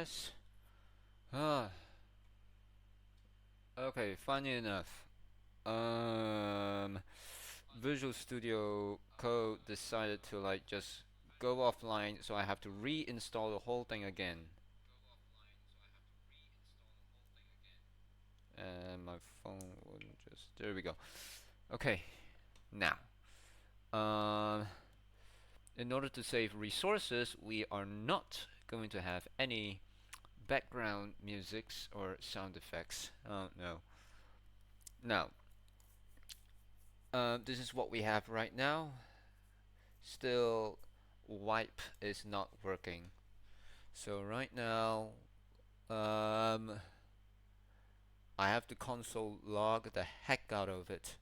progress. Ah, okay, funny enough. Um, Visual Studio Code decided to like just go offline, so I have to reinstall the whole thing again. And my phone wouldn't just. There we go. Okay, now. Um, in order to save resources, we are not going to have any background musics or sound effects. Oh no. Now, this is what we have right now. Still, wipe is not working. So right now, um, I have to console log the heck out of it.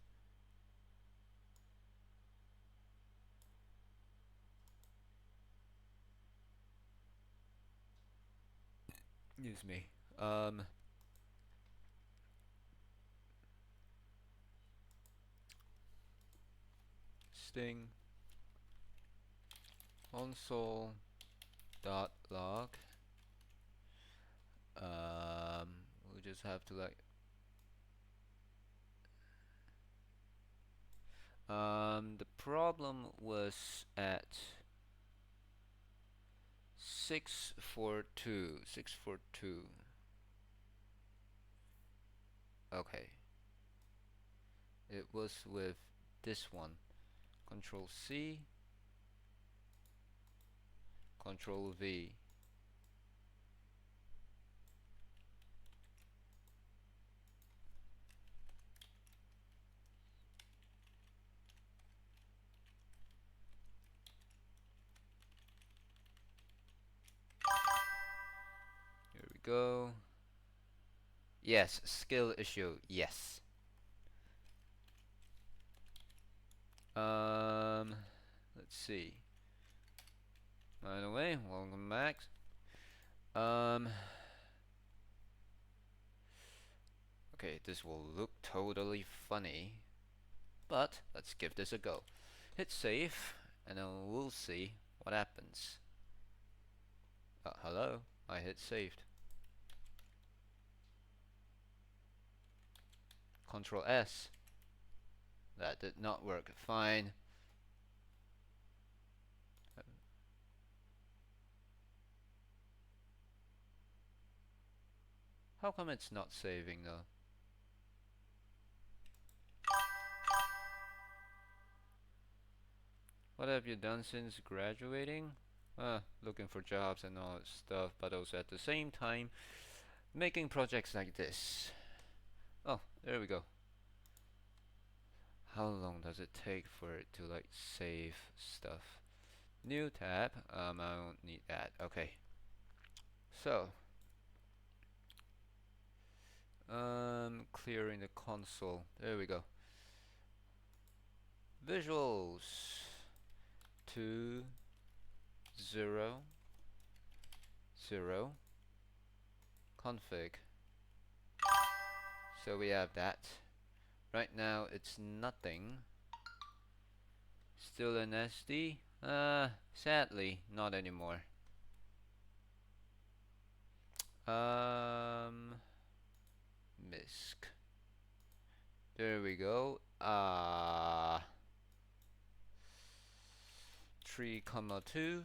Excuse me. Sting console dot log. We just have to like the problem was at 642. Okay, it was with this one. Control C, Control V. Here we go. Yes, skill issue. Yes. Let's see. By the way, welcome back. Okay, this will look totally funny, but let's give this a go. Hit save, and then we'll see what happens. Hello, I hit saved. Control S. That did not work. Fine. How come it's not saving though? What have you done since graduating? Looking for jobs and all that stuff, but also at the same time making projects like this. Oh, there we go. How long does it take for it to like save stuff? New tab. I don't need that. Okay. So, clearing the console. There we go. Visuals 2 0 0 config. So we have that. Right now it's nothing. Still an SD? Sadly, not anymore. MISC. There we go. 3,2.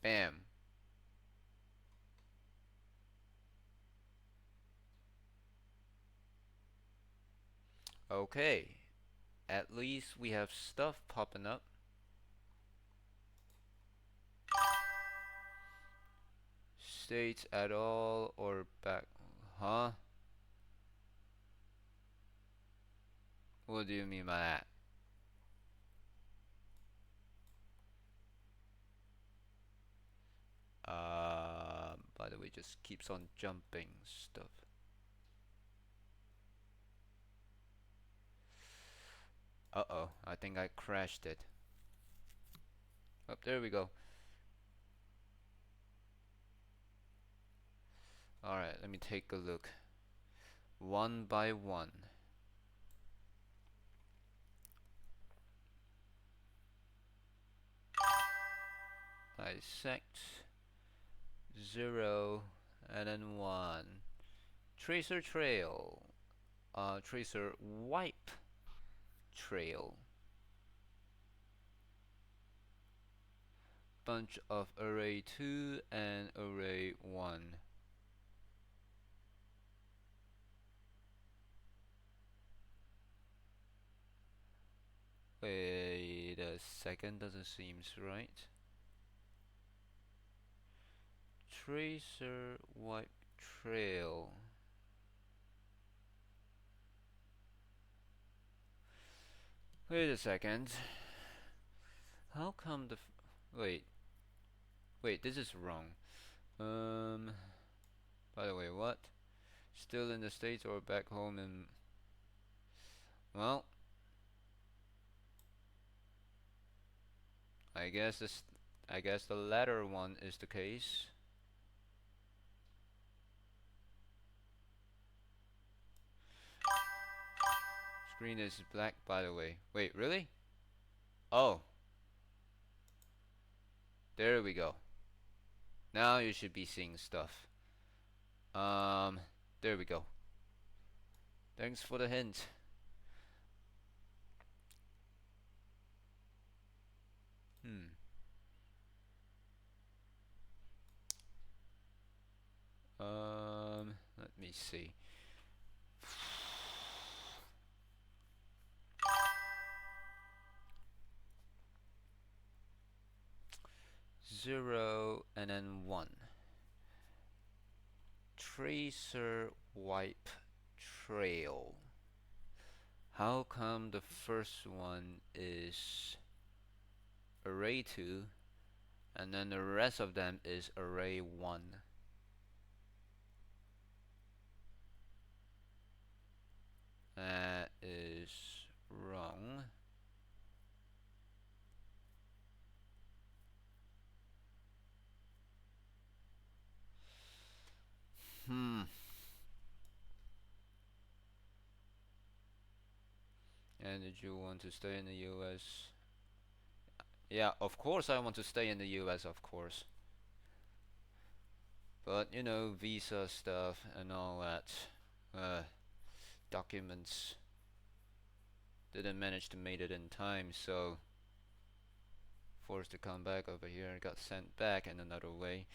Bam. Okay. At least we have stuff popping up. States at all or back. Huh? What do you mean by that? By the way, just keeps on jumping stuff. Uh-oh, I think I crashed it. Oh, there we go. Alright, let me take a look. One by one. Dissect 0 and then 1. Tracer trail. Tracer wipe trail. Bunch of array 2 and array 1. Wait a second, doesn't seem right. Tracer wipe trail. Wait a second. How come the wait, this is wrong. By the way, what? Still in the States or back home in, well, I guess the latter one is the case. Screen is black, by the way. Wait, really? Oh, there we go. Now you should be seeing stuff. There we go. Thanks for the hint. Let me see. Zero and then 1. Tracer wipe trail. How come the first one is array 2 and then the rest of them is array 1? That is wrong. And did you want to stay in the US? Yeah, of course I want to stay in the US, of course. But you know, visa stuff and all that, documents didn't manage to make it in time, so forced to come back over here and got sent back in another way.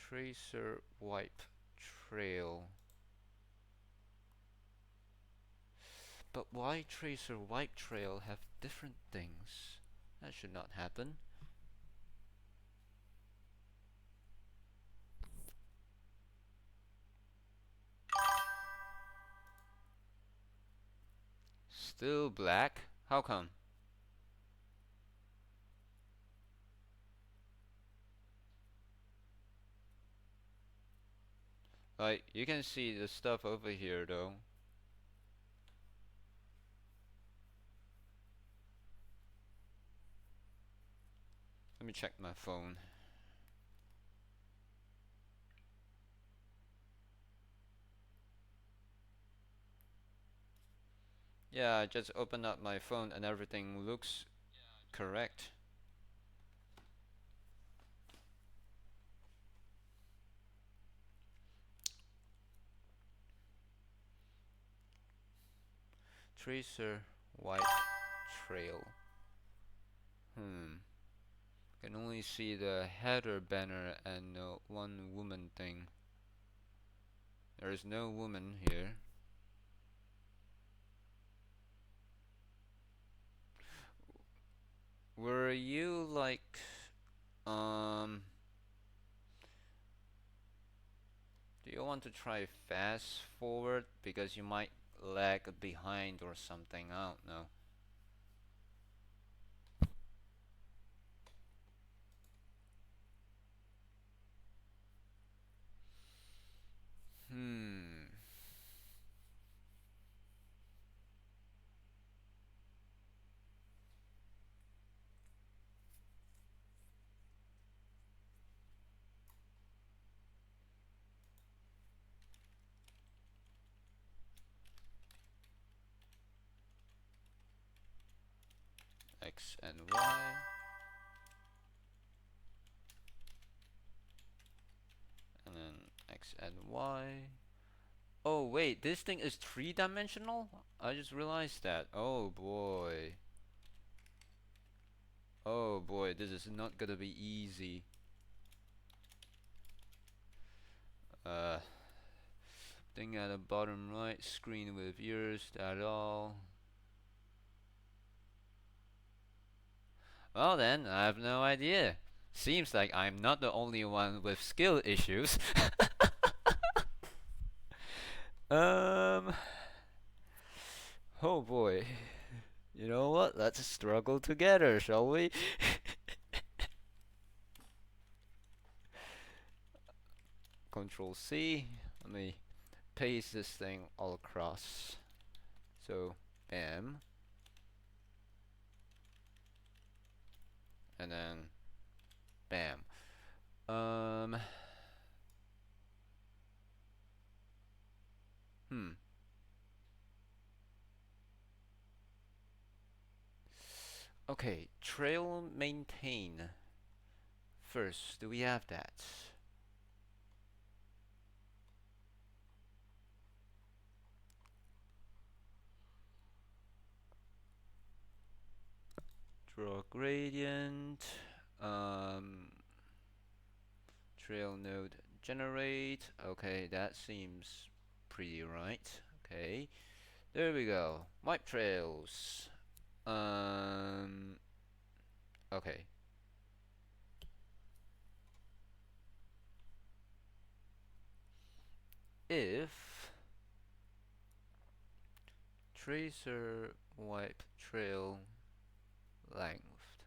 Tracer wipe trail. But why tracer wipe trail have different things? That should not happen. Still black? How come? Like, you can see the stuff over here though. Let me check my phone. Yeah, I just opened up my phone and everything looks correct. Tracer white trail. Can only see the header banner and the one woman thing. There is no woman here. Were you like, do you want to try fast forward because you might lag behind or something? I don't know. x and y, and then x and y. Oh wait, this thing is three-dimensional? I just realized that. Oh boy. Oh boy, this is not gonna be easy. Thing at the bottom right, screen with yours, that all. Well then, I have no idea. Seems like I'm not the only one with skill issues. um, oh boy. You know what? Let's struggle together, shall we? Control C. Let me paste this thing all across. So, bam. And then, bam. Um, hmm. Okay, trail maintain. First, do we have that? Draw gradient. Um, trail node generate. Okay, that seems pretty right. Okay, there we go. Wipe trails. Okay. If tracer wipe trail length,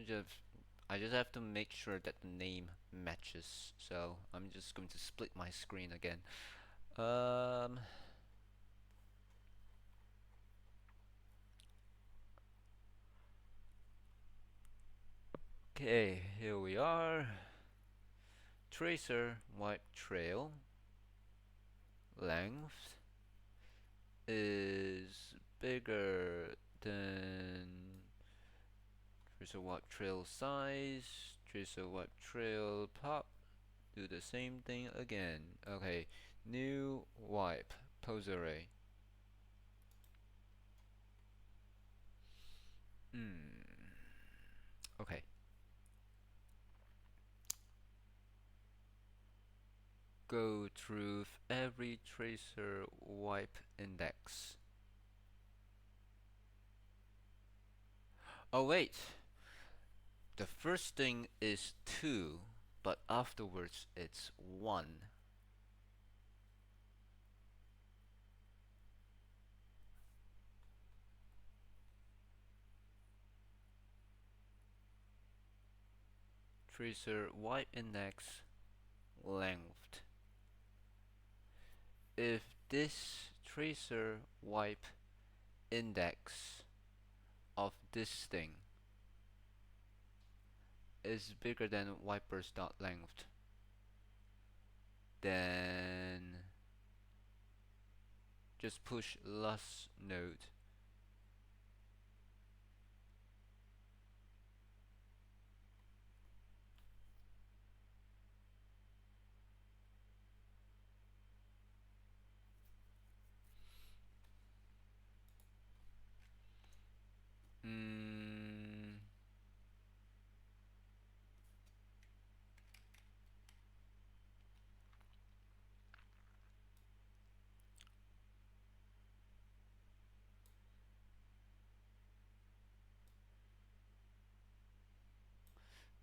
just I just have to make sure that the name matches. So I'm just going to split my screen again. Okay, here we are. Tracer wipe trail length is bigger than tracer wipe trail size. Tracer wipe trail pop. Do the same thing again. Okay, new wipe pose array. Okay. Go through every tracer wipe index. Oh wait, the first thing is 2, but afterwards it's 1. Tracer wipe index length. If this tracer wipe index of this thing is bigger than wipers dot length, then just push last node.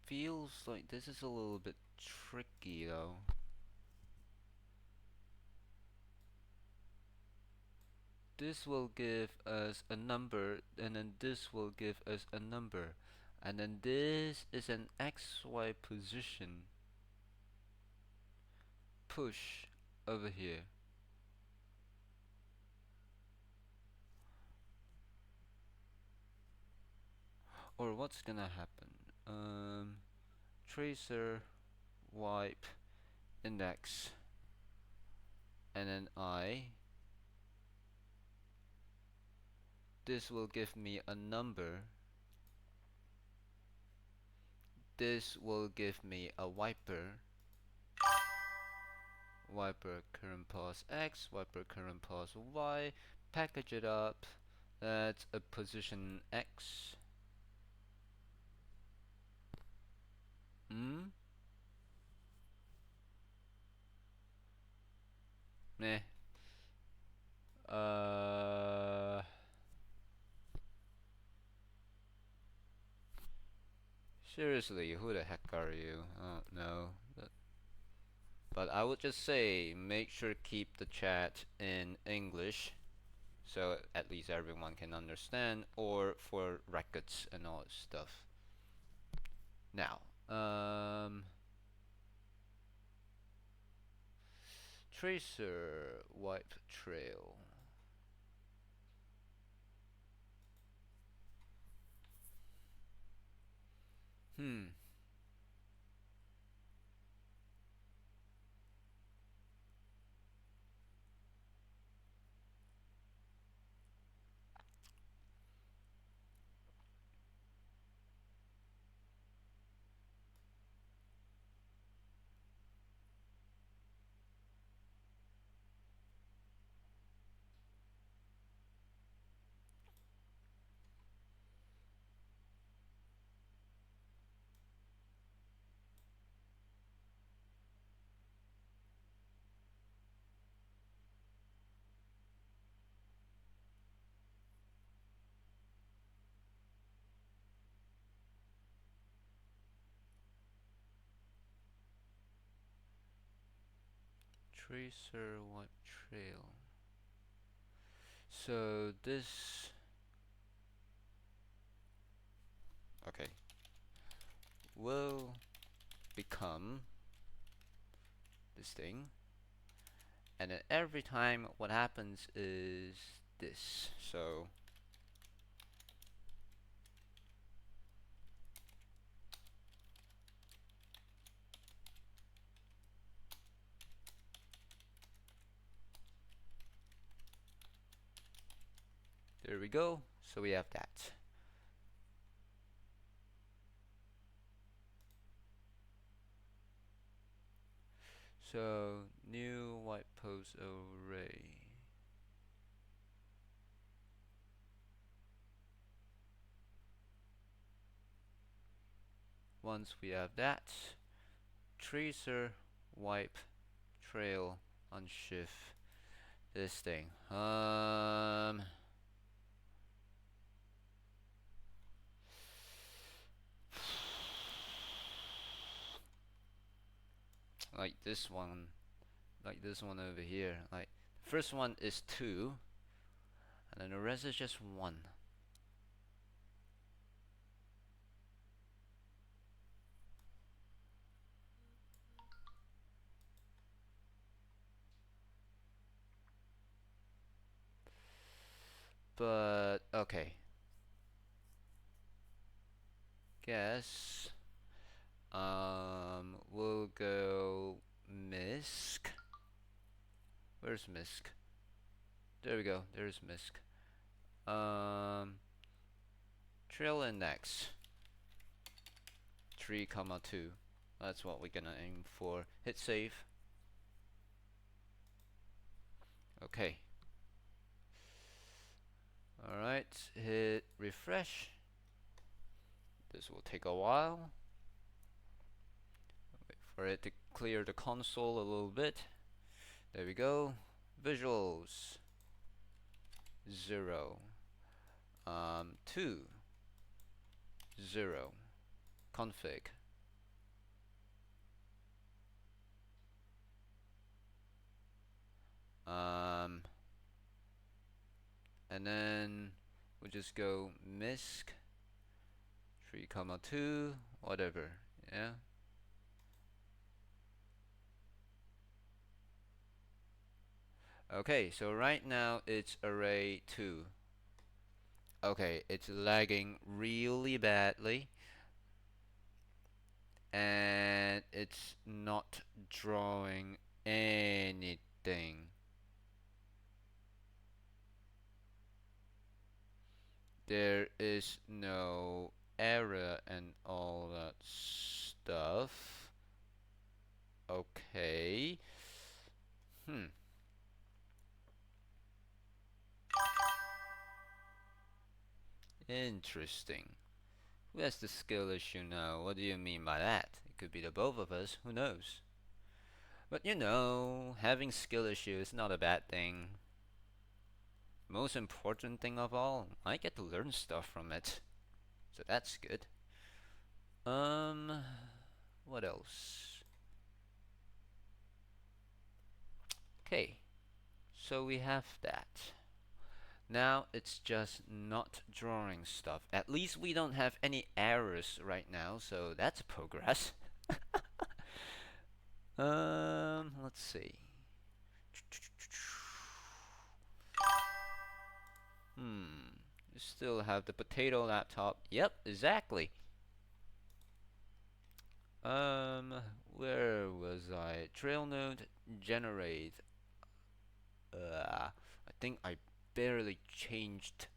Feels like this is a little bit tricky though. This will give us a number, and then this will give us a number, and then this is an XY position. Push over here. Or what's gonna happen? Tracer wipe index, and then I This will give me a number. This will give me a wiper. Wiper current pos X, wiper current pos Y. Package it up. That's a position X. Hmm? Meh. Seriously, who the heck are you? Oh no. But I would just say, make sure keep the chat in English, so at least everyone can understand, or for records and all that stuff. Now, tracer wipe trail. Tracer wipe trail. So this, okay, will become this thing, and then every time what happens is this. So there we go. So we have that. So new white post array. Once we have that, tracer wipe trail on shift this thing. Like this one, over here. Like the first one is 2, and then the rest is just 1. But okay, guess we'll go misc. Where's misc? There we go. There's misc. Trail index 3, 2. That's what we're gonna aim for. Hit save. Okay. Alright, hit refresh. This will take a while. Wait for it to clear the console a little bit. There we go. Visuals 0. 2 0. Config. And then we'll just go misc 3, 2, whatever. Yeah. Okay, so right now it's array 2. Okay, it's lagging really badly, and it's not drawing anything. there is no error and all that stuff. Okay. Hmm. Interesting. Who has the skill issue now? What do you mean by that? It could be the both of us. Who knows? But you know, having skill issue is not a bad thing. Most important thing of all, I get to learn stuff from it. So that's good. What else? Okay, so we have that. Now it's just not drawing stuff. At least we don't have any errors right now, so that's progress. Let's see. You still have the potato laptop. Yep, exactly. Where was I? Trail node generate. I think I barely changed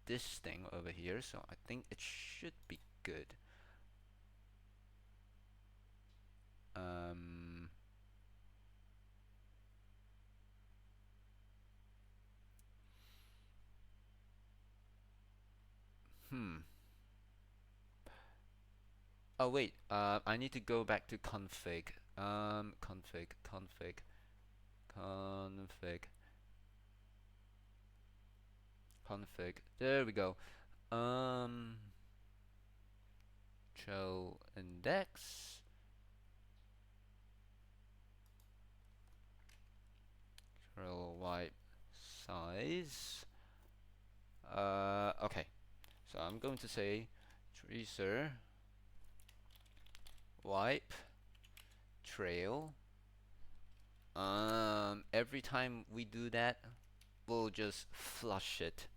this thing over here, so I think it should be good. Um, hmm. Oh wait, I need to go back to config. Config. Config. There we go. Um, show index. Trail wipe size. Okay. So I'm going to say tracer wipe trail. Every time we do that, we'll just flush it.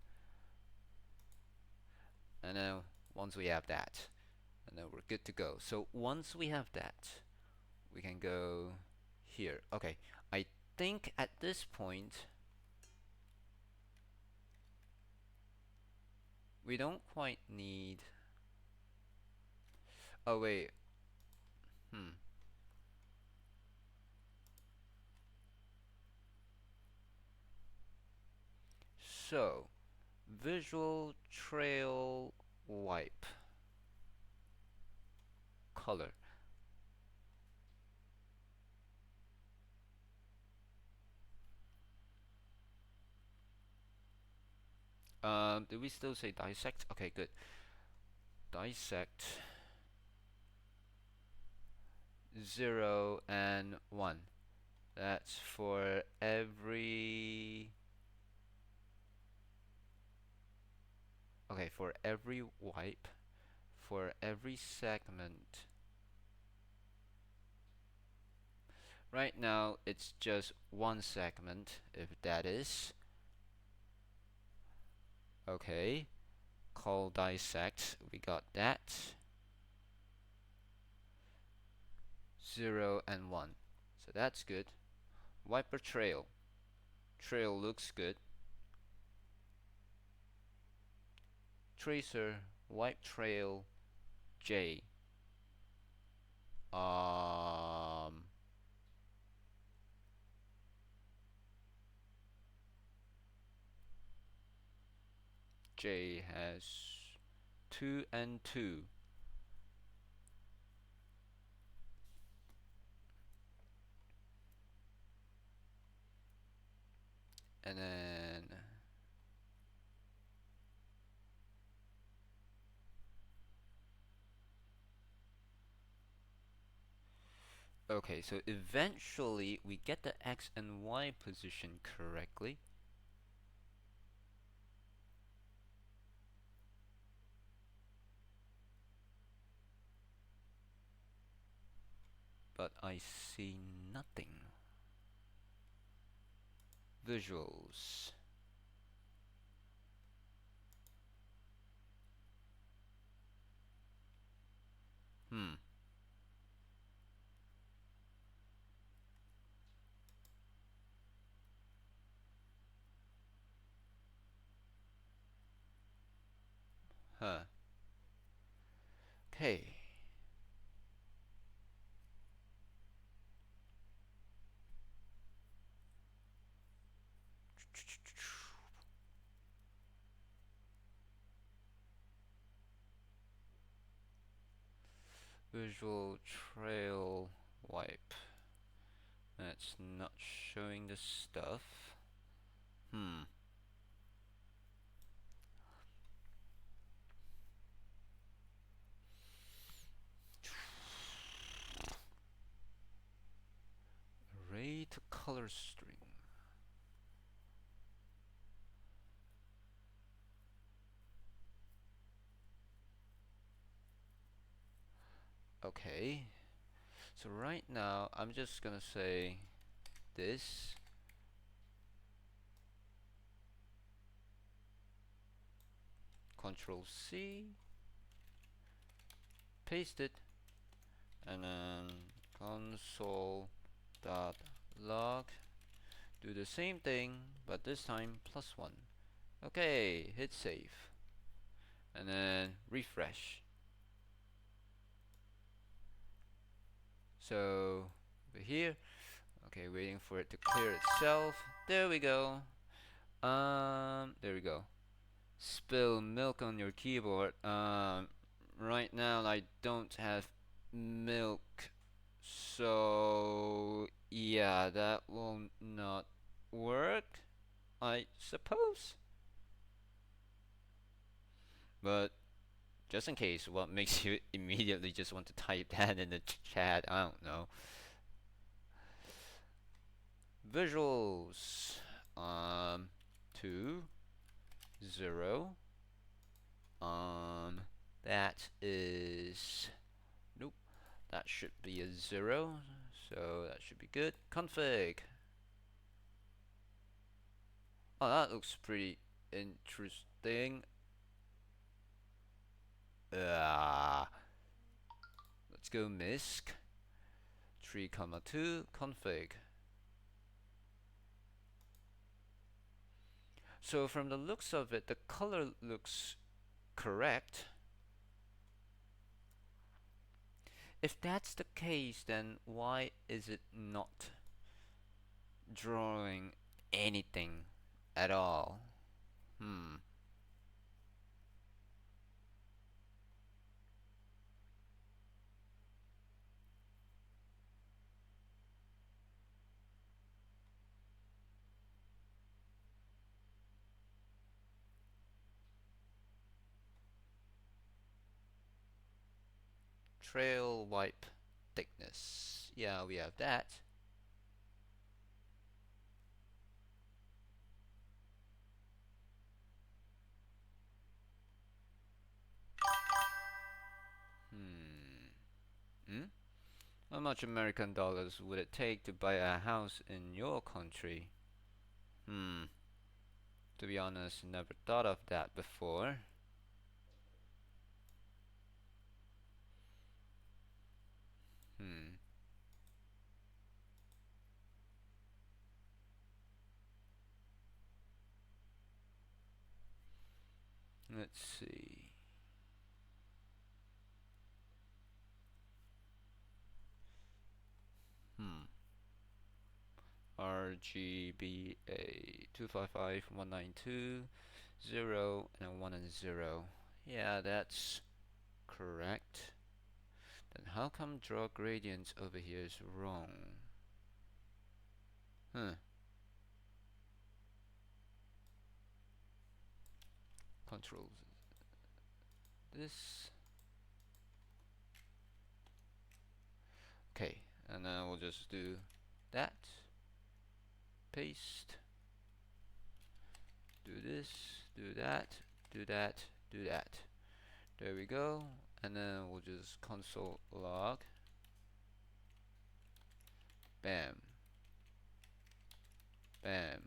And then once we have that, and then we're good to go. So once we have that, we can go here. Okay, I think at this point, we don't quite need. Oh wait. Hmm. So, visual trail wipe color. Do we still say dissect? Okay, good. Dissect 0 and 1. That's for every. Okay, for every wipe, for every segment. Right now, it's just one segment, if that is. Okay, call dissect, we got that. 0 and 1. So that's good. Wiper trail. Trail looks good. Tracer, wipe trail, J. Um, J has 2 and 2. And then okay, so eventually we get the X and Y position correctly. But I see nothing. Visuals. Hmm. Huh. Okay. Visual trail wipe. That's not showing the stuff. Array to color string. Okay. So right now I'm just gonna say this. Control C. Paste it. And then console dot log. Do the same thing, but this time +1. Okay, hit save. And then refresh. So over here, okay, waiting for it to clear itself. There we go. There we go. Spill milk on your keyboard. Right now I don't have milk, so yeah, that will not work, I suppose. But just in case, what makes you immediately just want to type that in the chat? I don't know. Visuals. 2 0. That is, nope, that should be a 0, so that should be good. Config. Oh, that looks pretty interesting. Let's go misc 3,2 config. So from the looks of it, the color looks correct. If that's the case, then why is it not drawing anything at all? Trail wipe thickness. Yeah, we have that. How much American dollars would it take to buy a house in your country? To be honest, never thought of that before. Let's see. RGBA 255192 0 and 1 and 0. Yeah, that's correct. Then how come draw gradients over here is wrong? Control this. Okay, and then we'll just do that. Paste. Do this, do that, do that, do that. There we go. And then we'll just console log. Bam. Bam.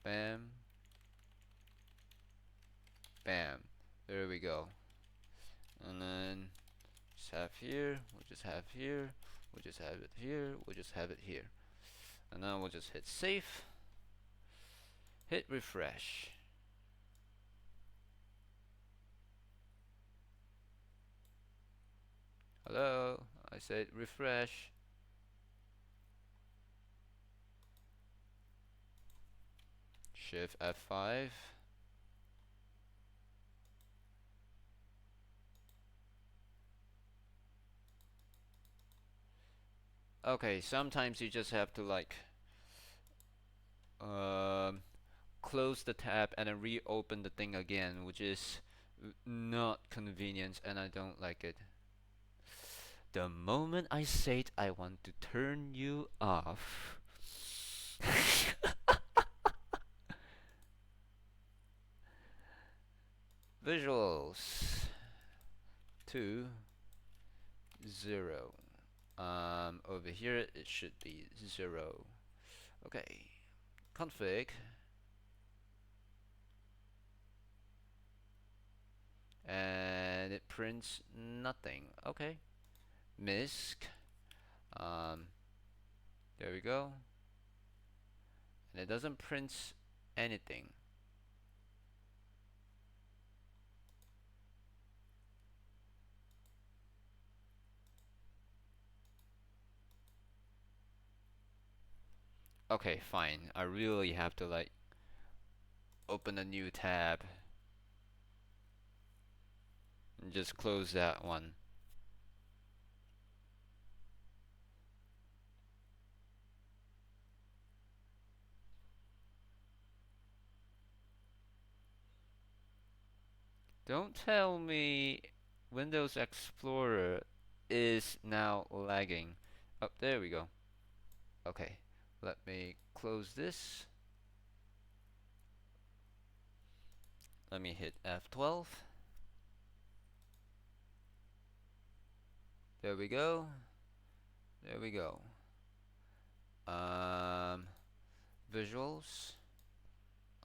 Bam. Bam. There we go. And then just have here, we'll just have here, we'll just have it here, we'll just have it here. And now we'll just hit save. Hit refresh. Hello? I said refresh. Shift F5. Okay, sometimes you just have to like um, close the tab and then reopen the thing again, which is not convenient and I don't like it. The moment I said I want to turn you off. Visuals 2 0. Over here it should be 0. Okay, config, and it prints nothing. Okay, misc. Um, there we go, and it doesn't print anything. Okay, fine. I really have to like open a new tab and just close that one. Don't tell me Windows Explorer is now lagging. Oh, there we go. Okay, let me close this. Let me hit F12. There we go. There we go. Visuals.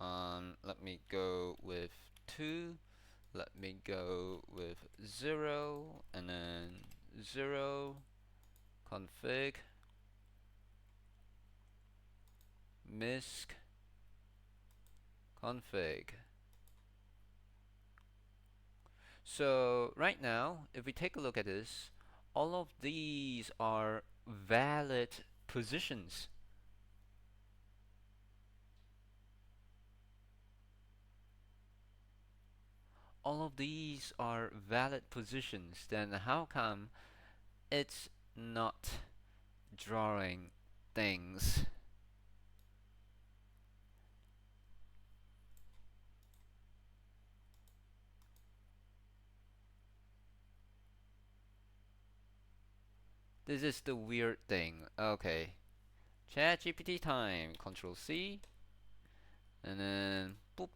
Let me go with 2. Let me go with 0 and then 0. Config. Misc. Config. So right now, if we take a look at this, all of these are valid positions. All of these are valid positions. Then how come it's not drawing things? This is the weird thing. Okay. ChatGPT time. Control C. And then boop.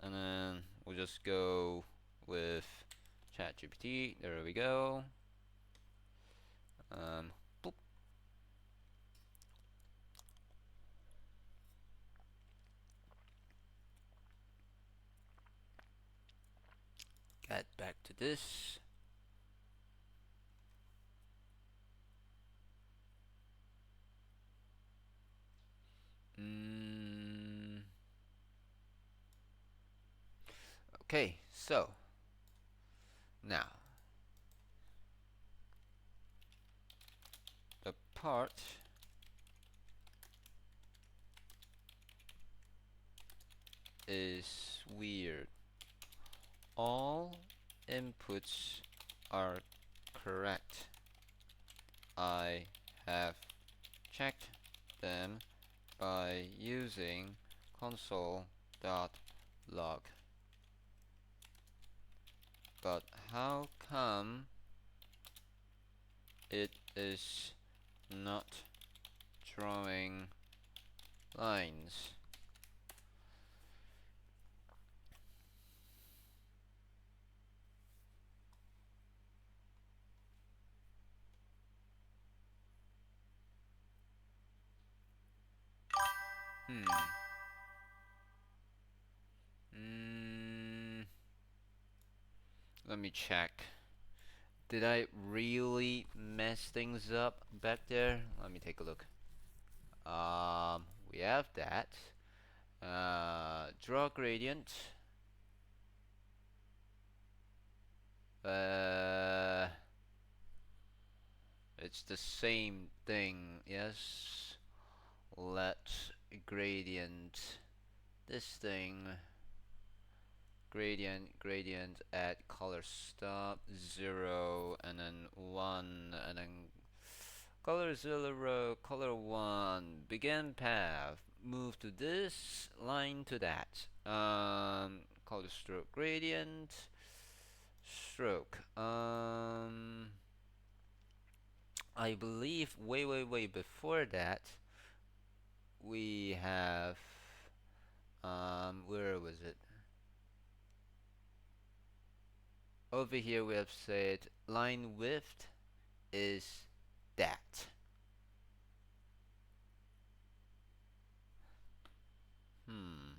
And then we'll just go with ChatGPT. There we go. Boop. Get back to this. Okay, so now the part is weird. All inputs are correct. I have checked them by using console.log. But how come it is not drawing lines? Let me check. Did I really mess things up back there? Let me take a look. We have that. Draw gradient. Uh, it's the same thing, yes. Let gradient this thing gradient add color stop 0 and then 1 and then color 0 color 1 begin path move to this line to that color stroke gradient stroke I believe way before that we have where was it? Over here we have said line width is that. Hmm.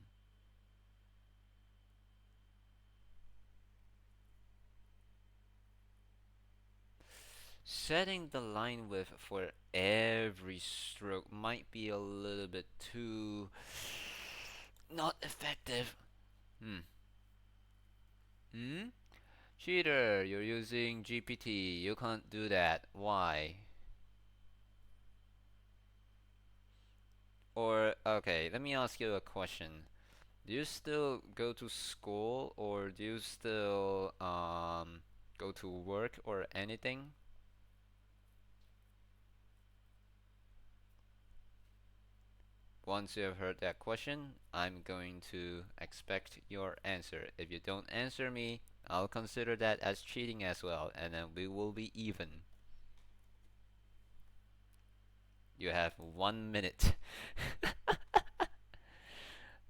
Setting the line width for every stroke might be a little bit too not effective. Hmm. Hmm? Cheater, you're using GPT. You can't do that. Why? Or, okay, let me ask you a question. Do you still go to school or do you still go to work or anything? Once you have heard that question, I'm going to expect your answer. If you don't answer me, I'll consider that as cheating as well, and then we will be even. You have 1 minute.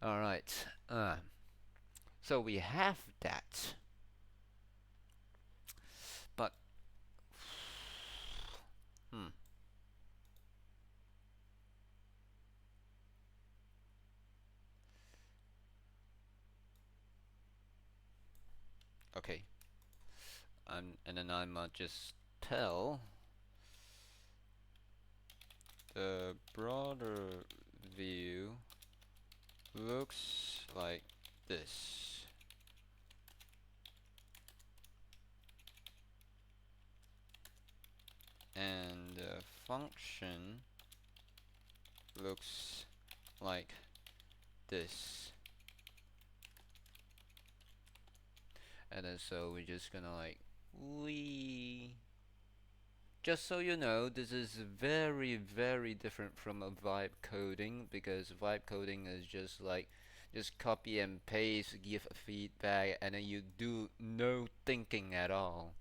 Alright. So we have that. But, hmm. Okay. And then I'm just tell the broader view looks like this. And the function looks like this. And then so we're just gonna like we just so you know, this is very different from a vibe coding because vibe coding is just like just copy and paste, give feedback, and then you do no thinking at all.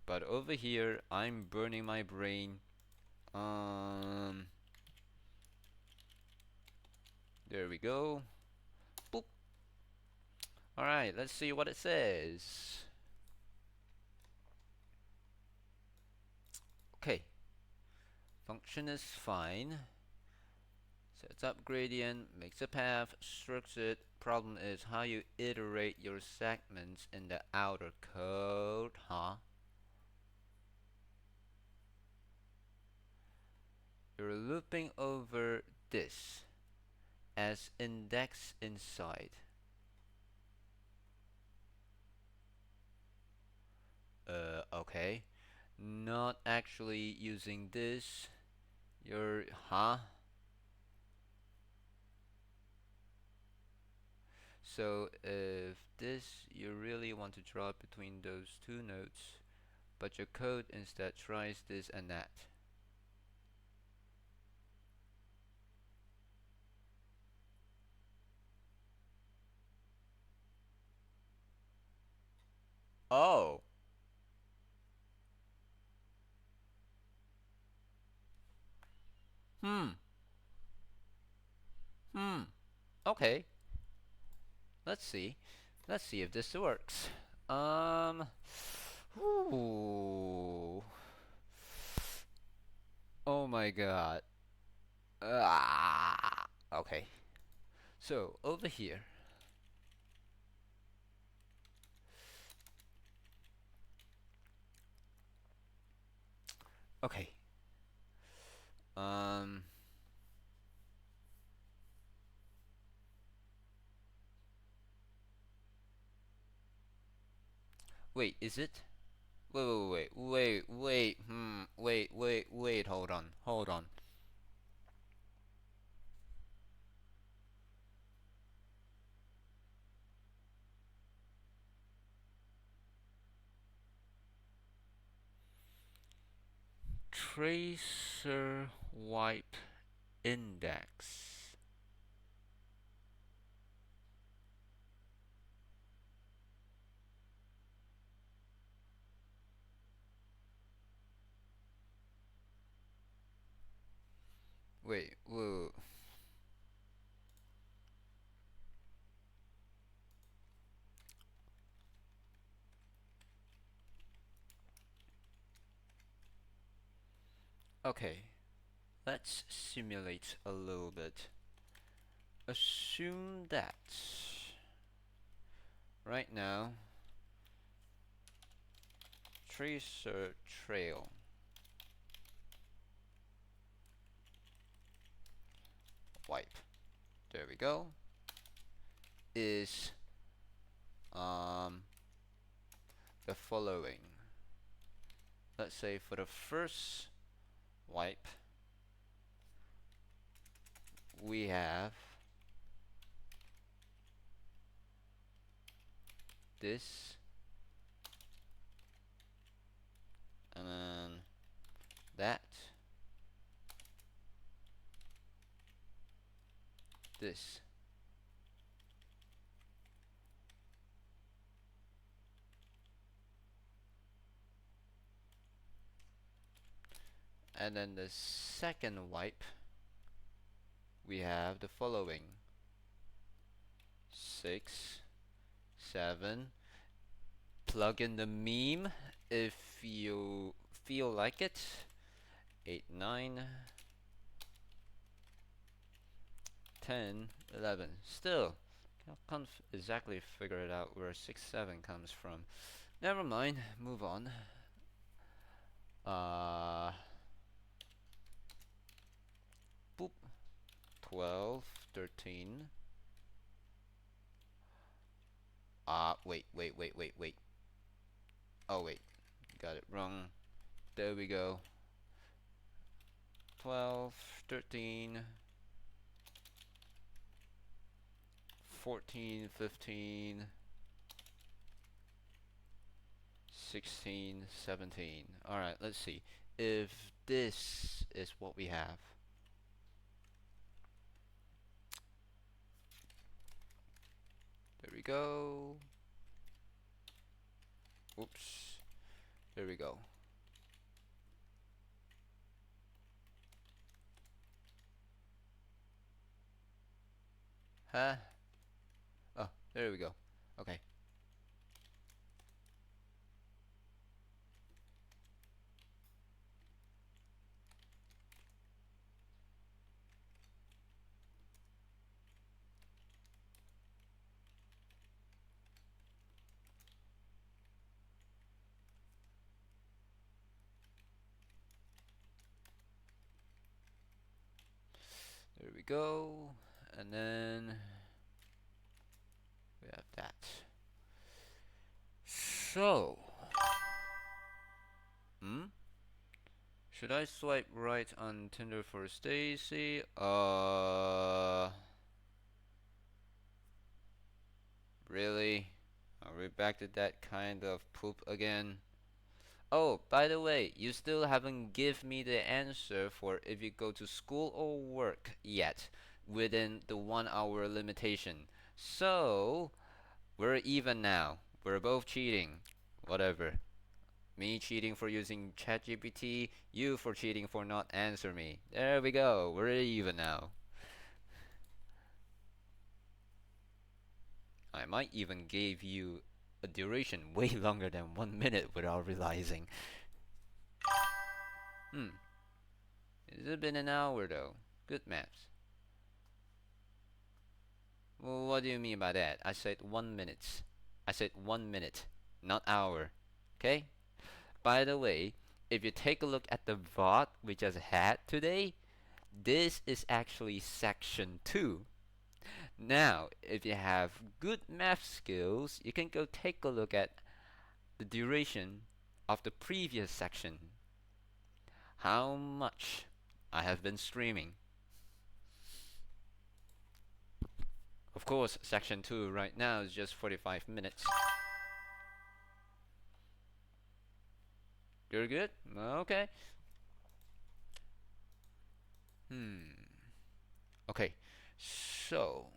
But over here, I'm burning my brain. Um, there we go. Boop. All right, let's see what it says. Okay, function is fine. Sets up gradient, makes a path, structures it. Problem is how you iterate your segments in the outer code, huh? You're looping over this as index inside. Okay. Not actually using this. You're, huh? So if this, you really want to draw between those two nodes, but your code instead tries this and that. Oh. Hmm. Hmm. Okay. Let's see. Let's see if this works. Um. Ooh. Oh my god. Ah. Okay. So over here. Okay. Um. Wait, is it? Wait, hold on. Tracer wipe index. Wait, whoa. Okay, let's simulate a little bit. Assume that right now tracer trail wipe, there we go, is the following. Let's say for the first wipe we have this, and then that, this. And then the second wipe we have the following: 6, 7. Plug in the meme if you feel like it. 8, 9, 10, 11. Still, can't exactly figure it out where 6, 7 comes from. Never mind, move on. Boop. 12, 13. Wait. Oh, wait. Got it wrong. There we go. 12, 13, 14, 15, 16, 17. Alright, let's see. If this is what we have. There we go. Oops. There we go. Huh? Oh, there we go. Okay. There we go. And then we have that. So, should I swipe right on Tinder for Stacy? Really? Are we back to that kind of poop again? Oh, by the way, you still haven't give me the answer for if you go to school or work yet within the 1 hour limitation. So, we're even now. We're both cheating. Whatever. Me cheating for using ChatGPT, you for cheating for not answer me. There we go. We're even now. I might even give you a duration way longer than 1 minute without realizing. It's been an hour though. Good maths. Well, what do you mean by that? I said 1 minute. I said 1 minute, not hour. Okay? By the way, if you take a look at the VOD we just had today, this is actually section 2. Now, if you have good math skills, you can go take a look at the duration of the previous section, how much I have been streaming. Of course, section 2 right now is just 45 minutes. You're good? Okay. Okay. So,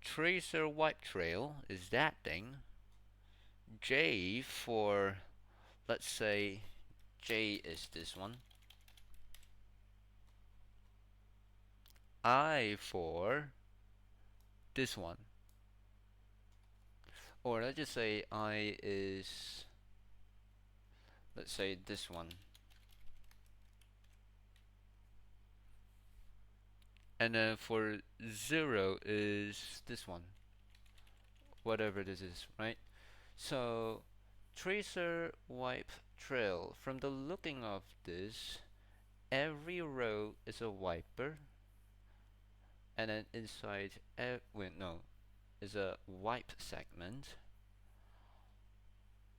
tracer wipe trail is that thing. J for, let's say, J is this one. I for this one. Or let's just say I is, let's say this one. And then for 0 is this one. Whatever this is, right? So, tracer wipe trail. From the looking of this, every row is a wiper. And then inside, wait, no, is a wipe segment.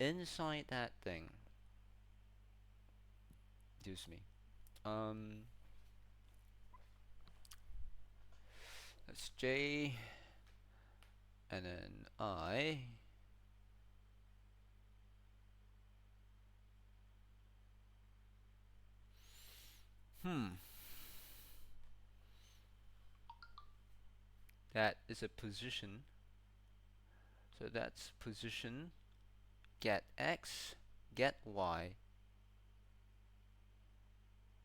Inside that thing, excuse me, that's J, and then I, that is a position. So that's position, get X, get Y.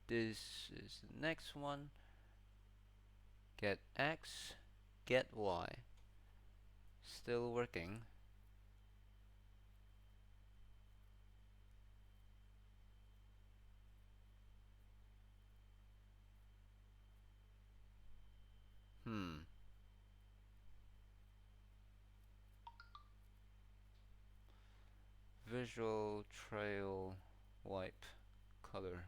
This is the next one, get X, get Y. Still working. Visual trail wipe color.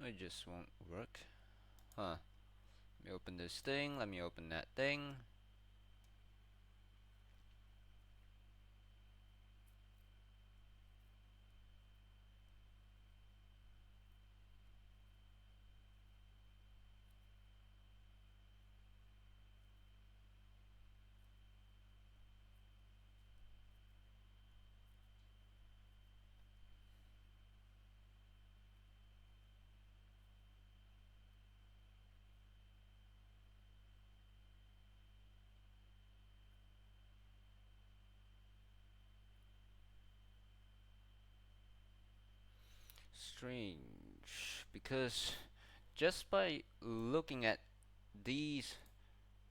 It just won't work. Let me open this thing. Let me open that thing. Strange, because just by looking at these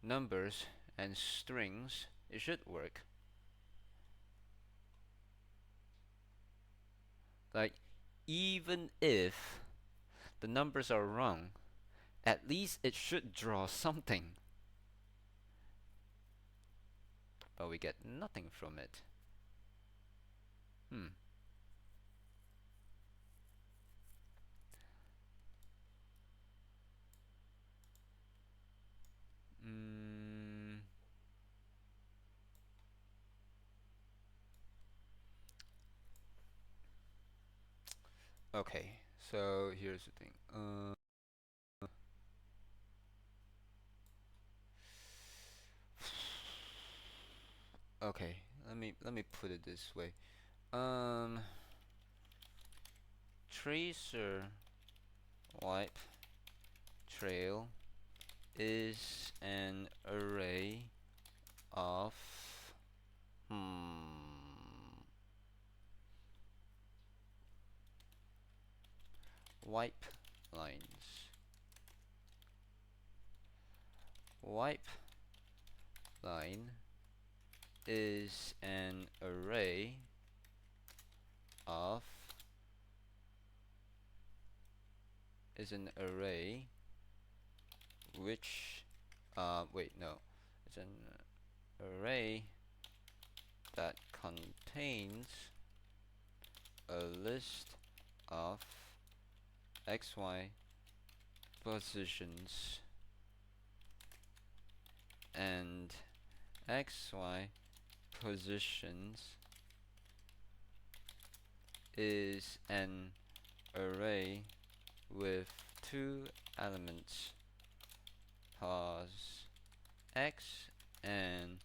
numbers and strings, it should work. Like, even if the numbers are wrong, at least it should draw something. But we get nothing from it. Okay, so here's the thing. Okay, let me put it this way. Tracer wipe trail is an array of wipe lines. Wipe line is an array of which wait, no, it's an array that contains a list of xy positions and xy positions is an array with two elements, pos x and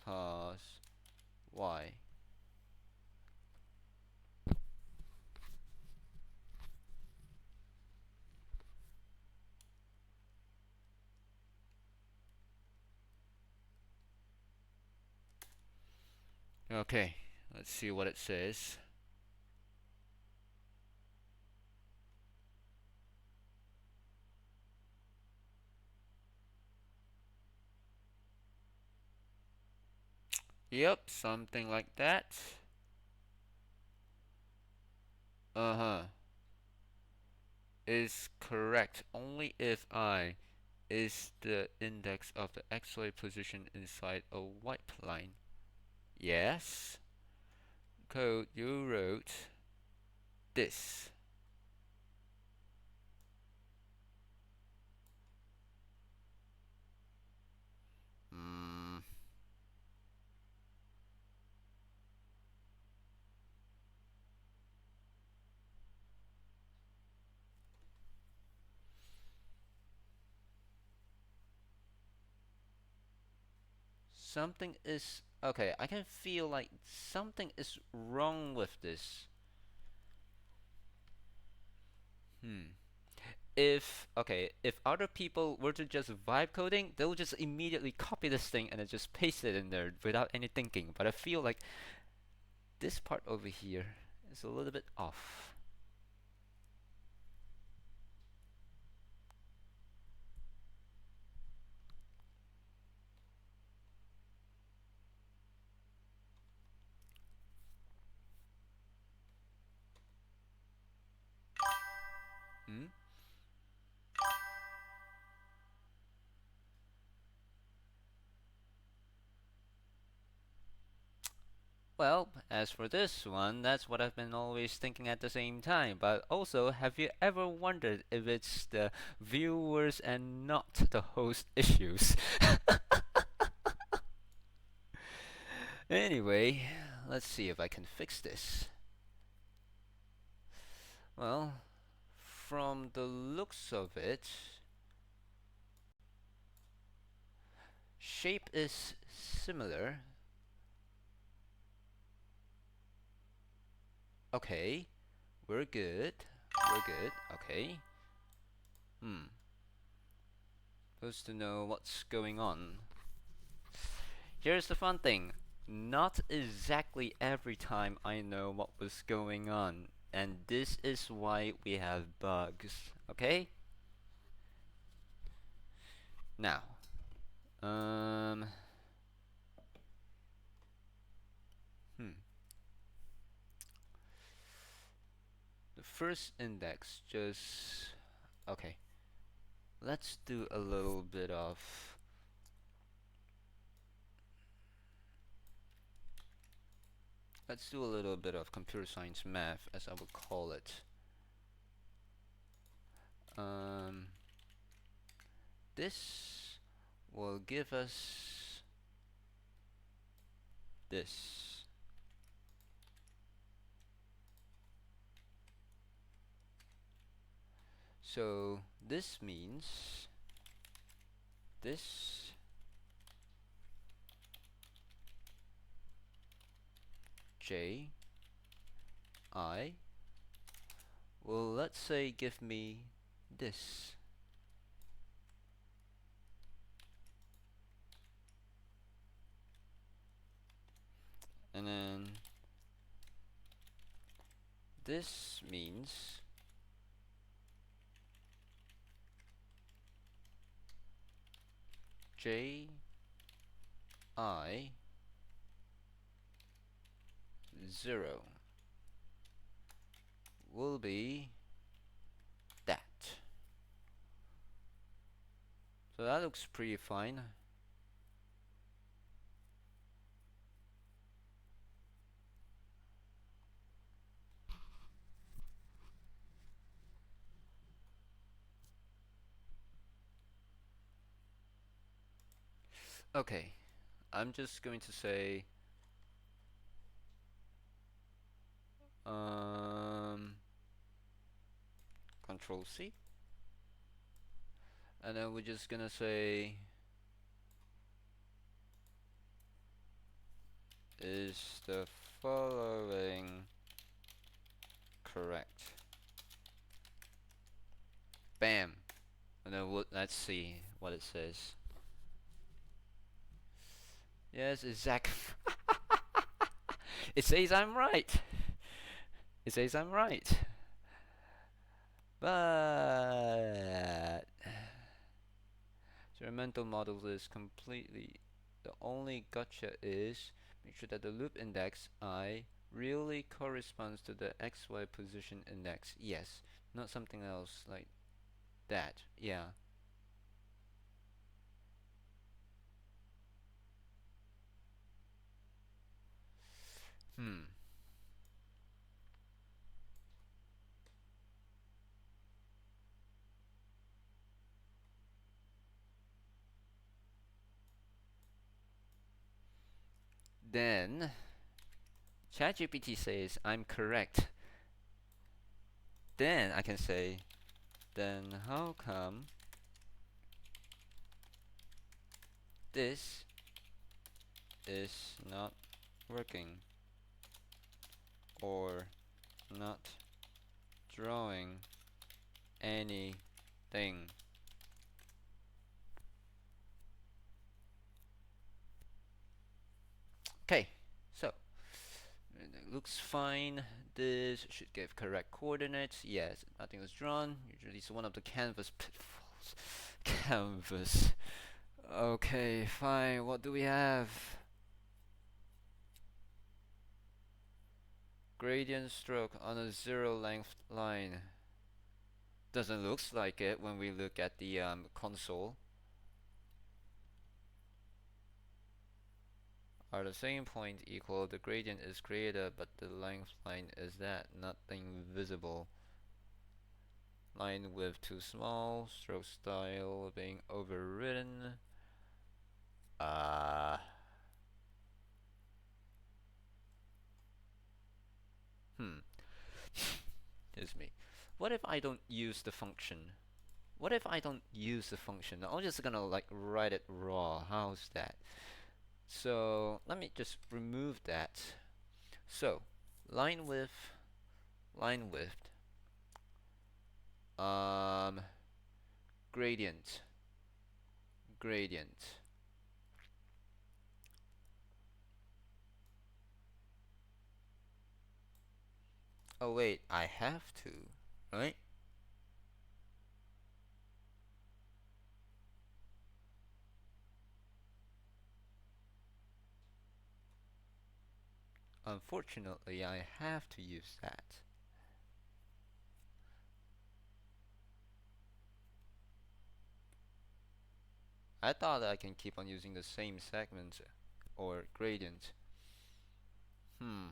pos y. Okay, let's see what it says. Yep, something like that. Uh-huh. Is correct only if I is the index of the xy position inside a white line. Yes. Code you wrote this. Something is okay. I can feel like something is wrong with this. If other people were to just vibe coding, they'll just immediately copy this thing and then just paste it in there without any thinking. But I feel like this part over here is a little bit off. Hmm? Well, as for this one, that's what I've been always thinking at the same time. But also, have you ever wondered if it's the viewers and not the host issues? Anyway, let's see if I can fix this. Well, from the looks of it, shape is similar. Okay, we're good. We're good. Okay. Supposed to know what's going on. Here's the fun thing. Not exactly every time I know what was going on. And this is why we have bugs. Okay? Now, the first index just okay. Let's do a little bit of computer science math, as I would call it. This will give us this. So this means this J I will, let's say, give me this. And then this means J I 0 will be that. So that looks pretty fine. Okay, I'm just going to say Control C, and then we're just gonna say is the following correct? Bam. And then let's see what it says. Yes, exact. It says I'm right. It says I'm right. But experimental model is completely. The only gotcha is make sure that the loop index I really corresponds to the XY position index. Yes, not something else like that. Yeah. Hmm. Then ChatGPT says I'm correct. Then I can say, then how come this is not working or not drawing anything? Okay, so it looks fine. This should give correct coordinates. Yes, nothing was drawn. Usually it's one of the canvas pitfalls. Canvas. Okay, fine. What do we have? Gradient stroke on a zero length line. Doesn't look like it when we look at the console. Are the same point equal? The gradient is greater, but the length line is that. Nothing visible. Line width too small. Stroke style being overridden. Hmm. Here's me. What if I don't use the function? What if I don't use the function? I'm just gonna like write it raw. How's that? So let me just remove that. So line width, line width, gradient, gradient. Oh wait, I have to, right? Unfortunately, I have to use that. I thought I can keep on using the same segment or gradient. Hmm.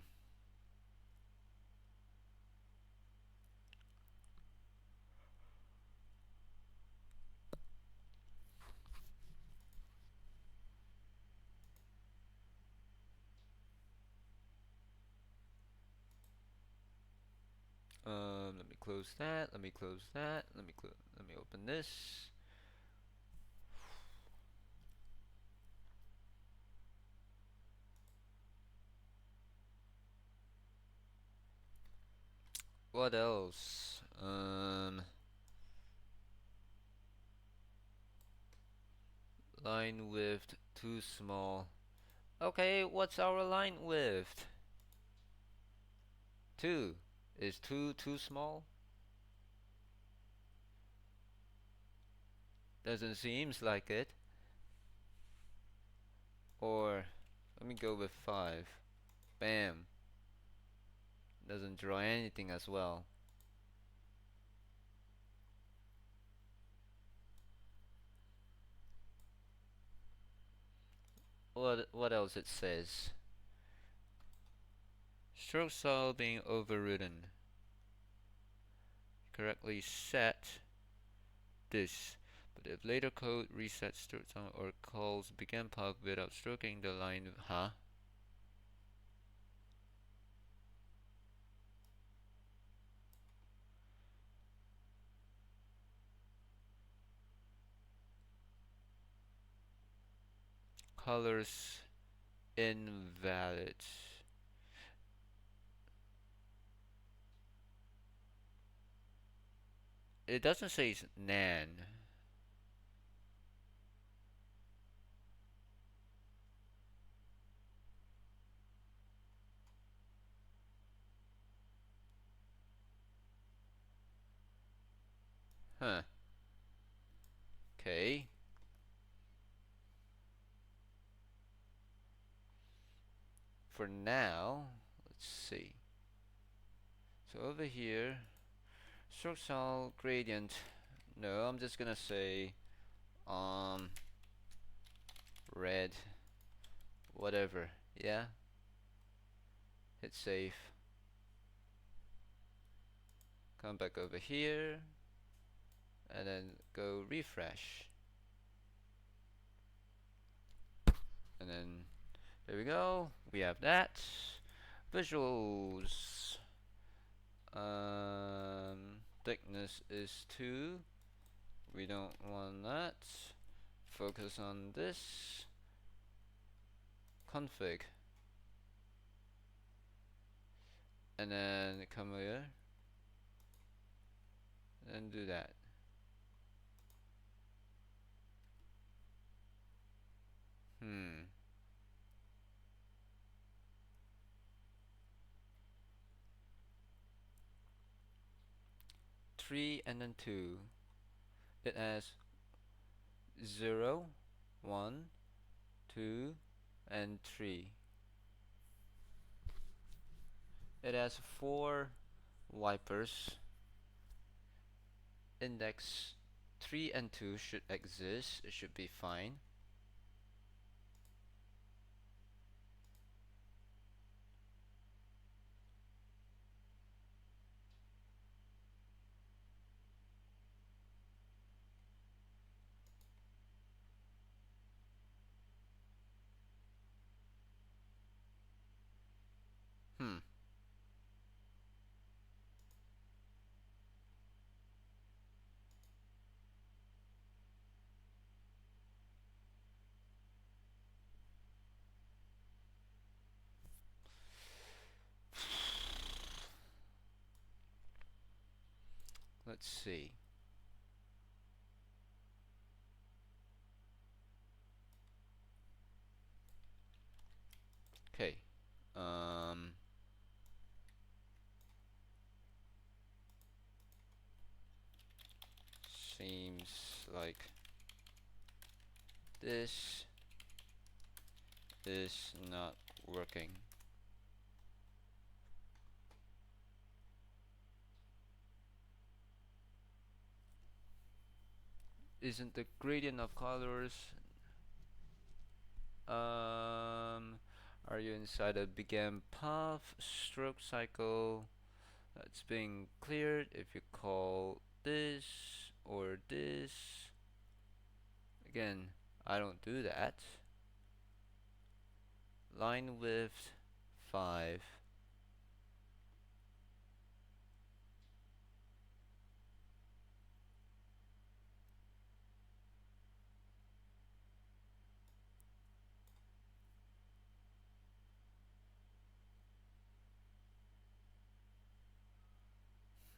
Let me close that. Let me close that. Let me open this. What else? Line width too small. Okay, what's our line width? 2. Is 2 too small? Doesn't seems like it. Or let me go with 5. Bam. doesn't draw anything as well. What else it says? Stroke style being overridden. Correctly set this. But if later code resets stroke style or calls begin pub without stroking the line, huh? Colors invalid. It doesn't say it's nan. Huh. Okay. For now, let's see. So over here, stroke style gradient. No, I'm just gonna say red, whatever. Yeah. Hit save. Come back over here, and then go refresh. And then there we go. We have that. Visuals. Thickness is 2. We don't want that. Focus on this. Config. And then come here and do that. Hmm. 3 and then 2. It has 0, 1, 2, and 3. It has 4 wipers. Index 3 and 2 should exist. It should be fine. Hmm. Let's see. Okay. Seems like this is not working. Isn't the gradient of colors are you inside a begin path stroke cycle that's being cleared if you call this or this? Again, I don't do that. Line width 5.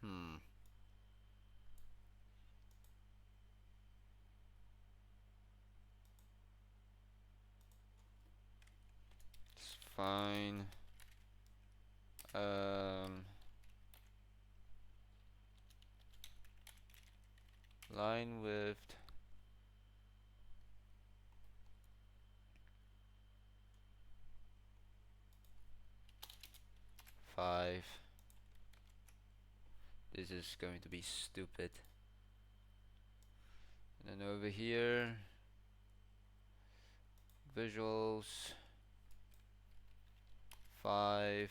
Hmm. It's fine. Line width 5. This is going to be stupid. And then over here, visuals 5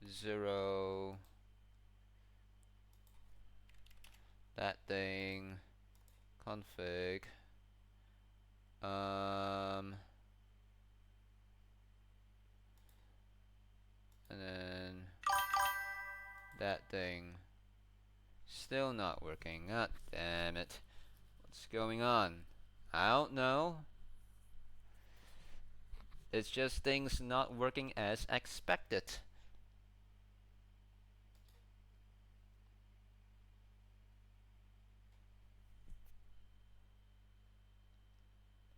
0 that thing config and then that thing still not working. God damn it. What's going on? I don't know. It's just things not working as expected.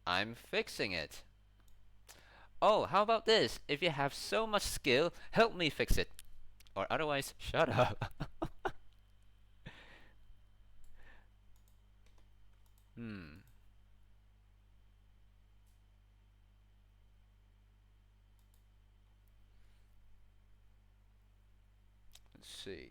I'm fixing it. Oh, how about this? If you have so much skill, help me fix it. Or otherwise, shut up. Hmm. Let's see.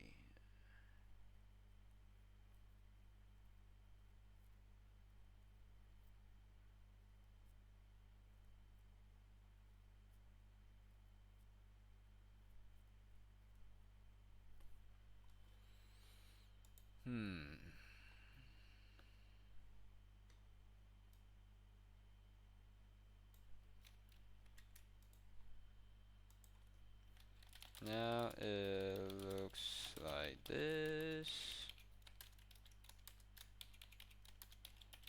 Hmm. Now it looks like this.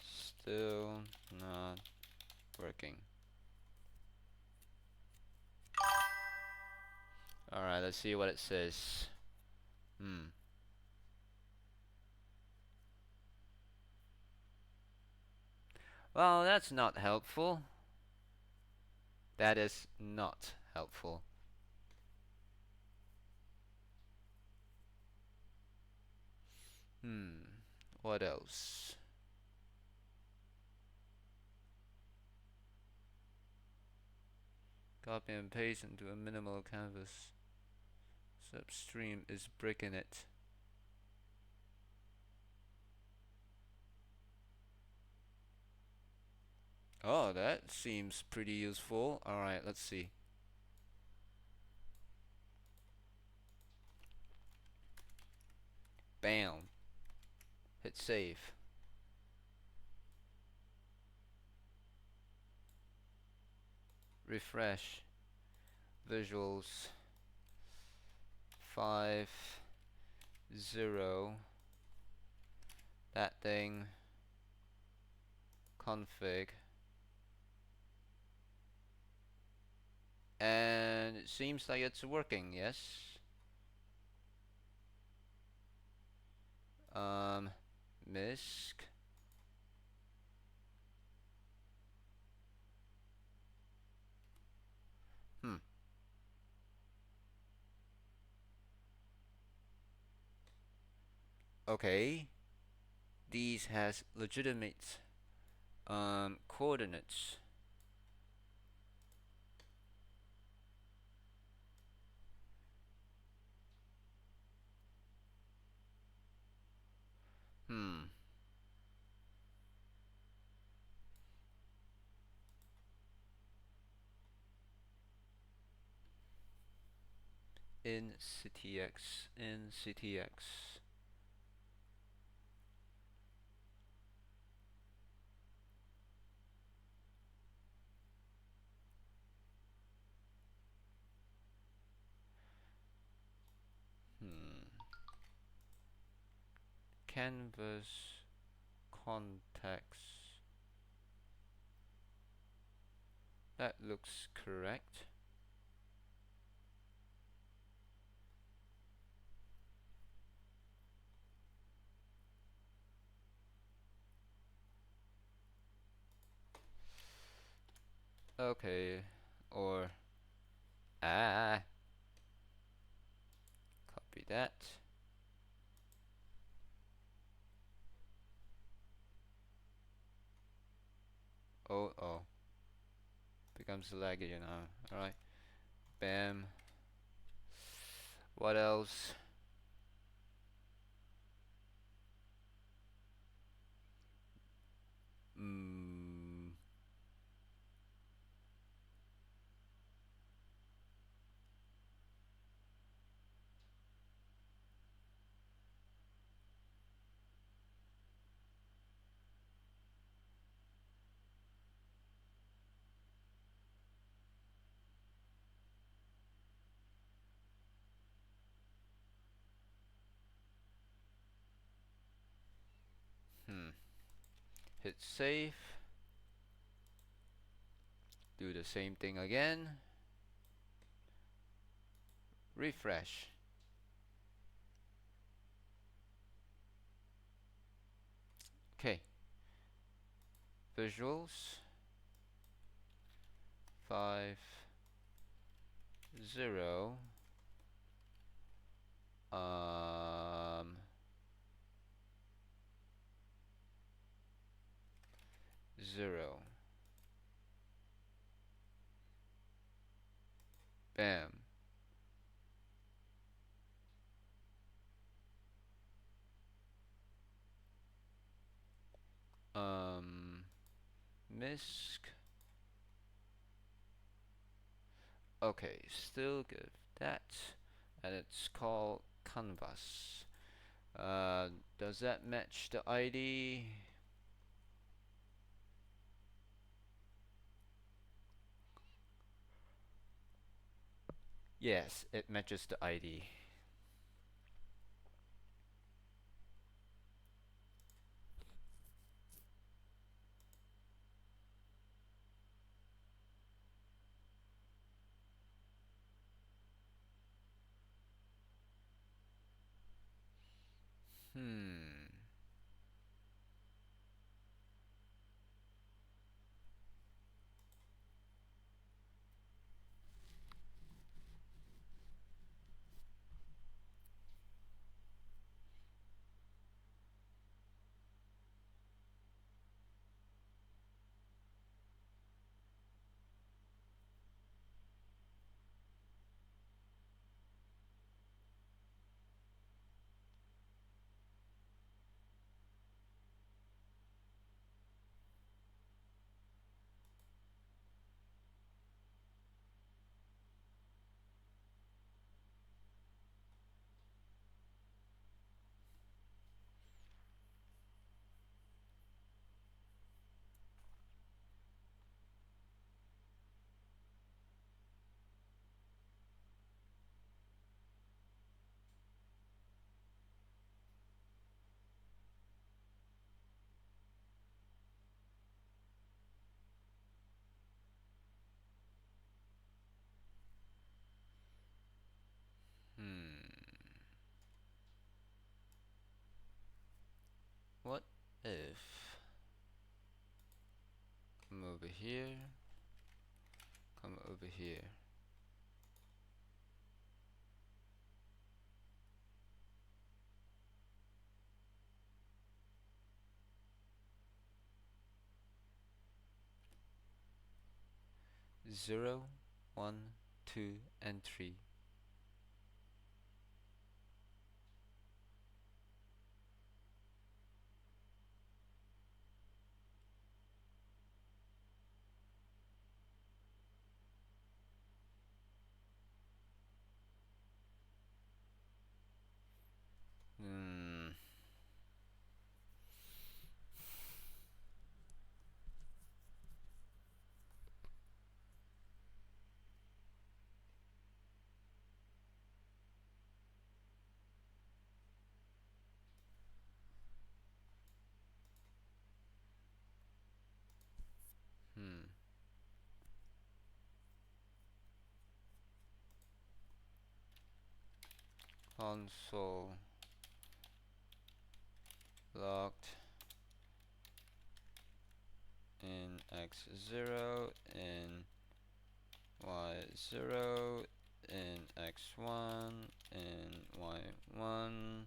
Still not working. Alright, let's see what it says. Well, that's not helpful. That is not helpful. What else? Copy and paste into a minimal canvas. Substream is breaking it. Oh, that seems pretty useful. Alright, let's see. Bam. Hit save. Refresh. Visuals 5 0 that thing config, and it seems like it's working. Yes. MISC. Okay, these has legitimate coordinates. In CTX. Canvas context. That looks correct. Okay, or copy that. Oh, becomes laggy, you know. All right, bam. What else? hit save, do the same thing again, refresh. Okay, visuals 5 0 0. Bam. Misc. Okay, still good. That, and it's called canvas. Does that match the ID? Yes, it matches the ID. Hmm. Hmm. What if come over here, come over here. Zero, 1, 2, and 3. Hmm. Hmm. Console logged in x0, in y0, in x1, in y1,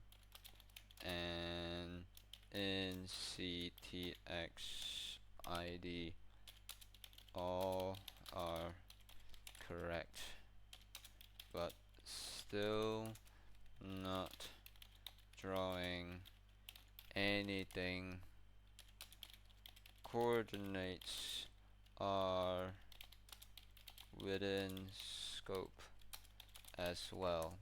and in ctx id all are correct, but still not drawing anything. Coordinates are within scope as well.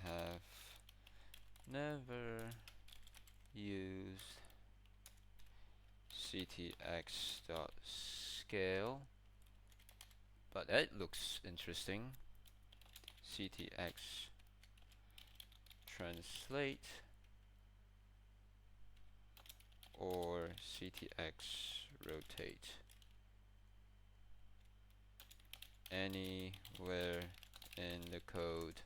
have never used ctx.scale, but that looks interesting. ctx translate or ctx rotate anywhere in the code.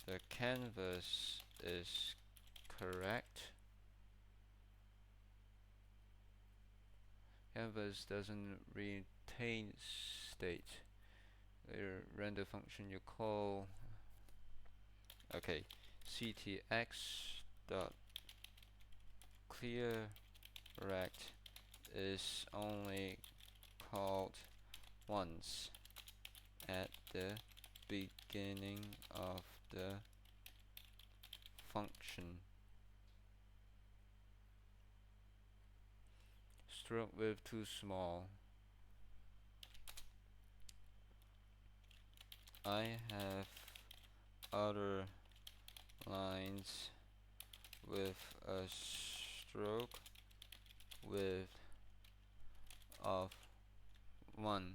The canvas is correct. Canvas doesn't retain state. The render function you call, okay, ctx dot clear rect is only called once at the beginning of the function. Stroke width too small. I have other lines with a stroke width of 1.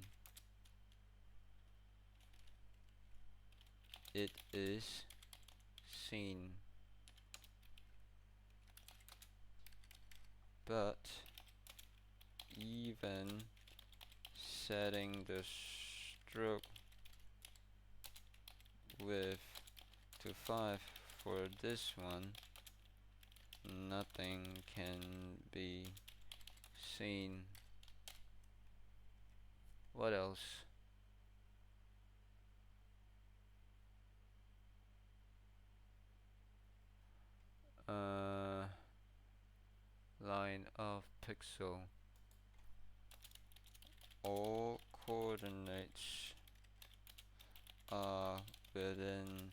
It is seen, but even setting the stroke width to 5 for this one, nothing can be seen. What else? Line of pixel. All coordinates are within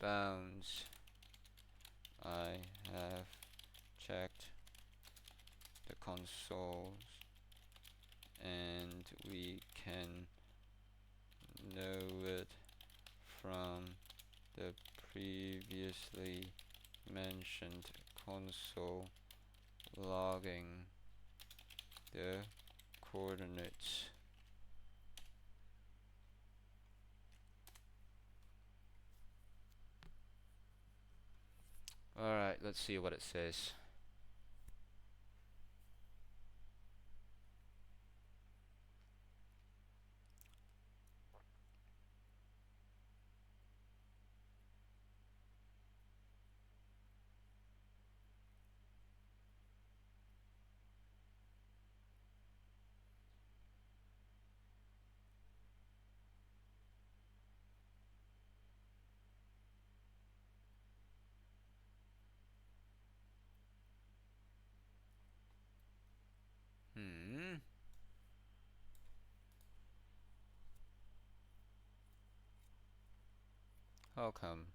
bounds. I have checked the console and we can know it from the previously mentioned console logging the coordinates. Alright, let's see what it says. How come?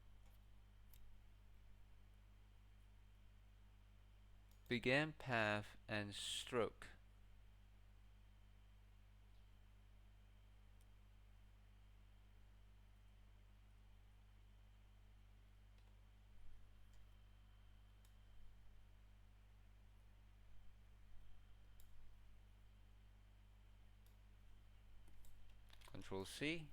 Began path and stroke. Control C.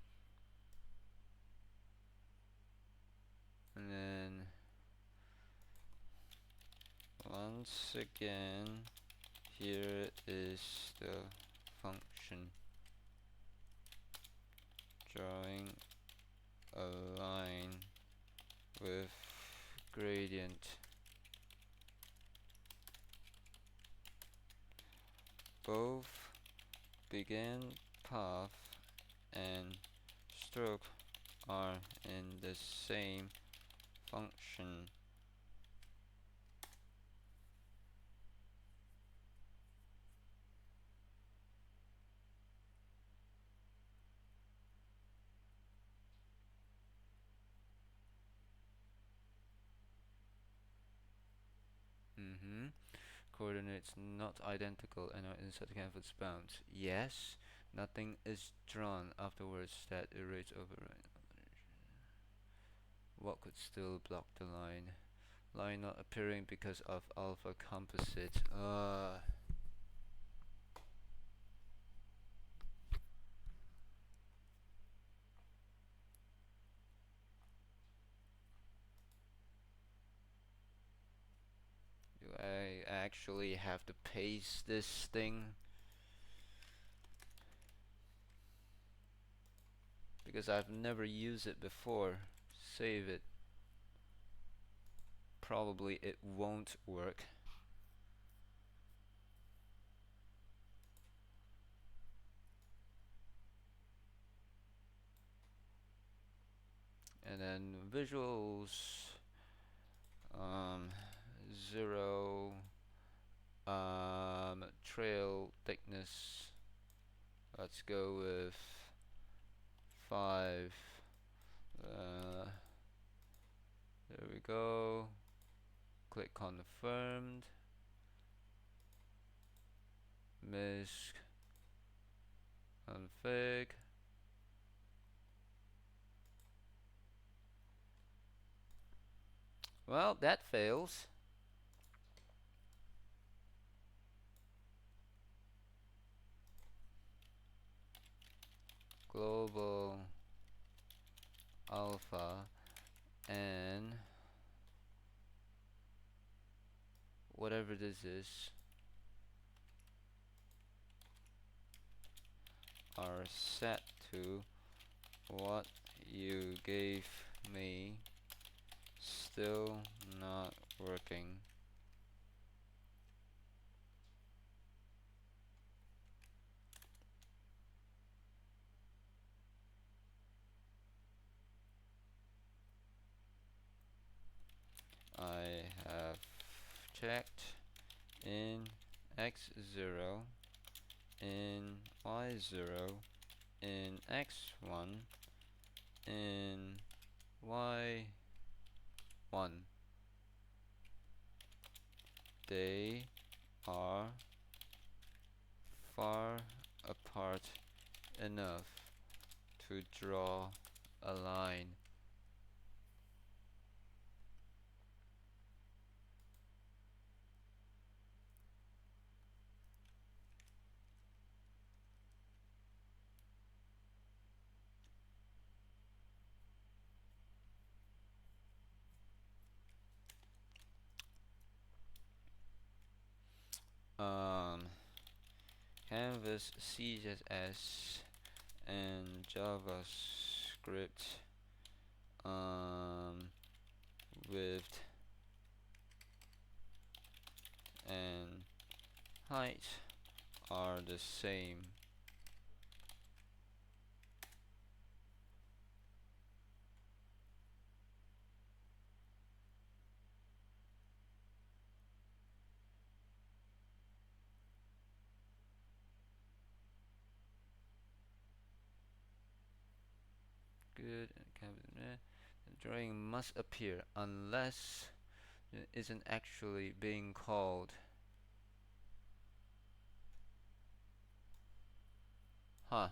And then once again, here is the function drawing a line with gradient. Both begin path and stroke are in the same function. it's not identical and are inside the canvas bounds. Yes, nothing is drawn afterwards that erases override. What could still block the line? Line not appearing because of alpha composite. Do I actually have to paste this thing? Because I've never used it before. Save it. Probably it won't work. And then visuals, 0, trail thickness, let's go with 5. There we go. Click confirmed. Misc config. Well, that fails. Global alpha and whatever this is are set to what you gave me. Still not working. I have checked in x0, in y0, in x1, in y1. They are far apart enough to draw a line. Canvas, CSS, and JavaScript width and height are the same. Good. The drawing must appear unless it isn't actually being called. Huh.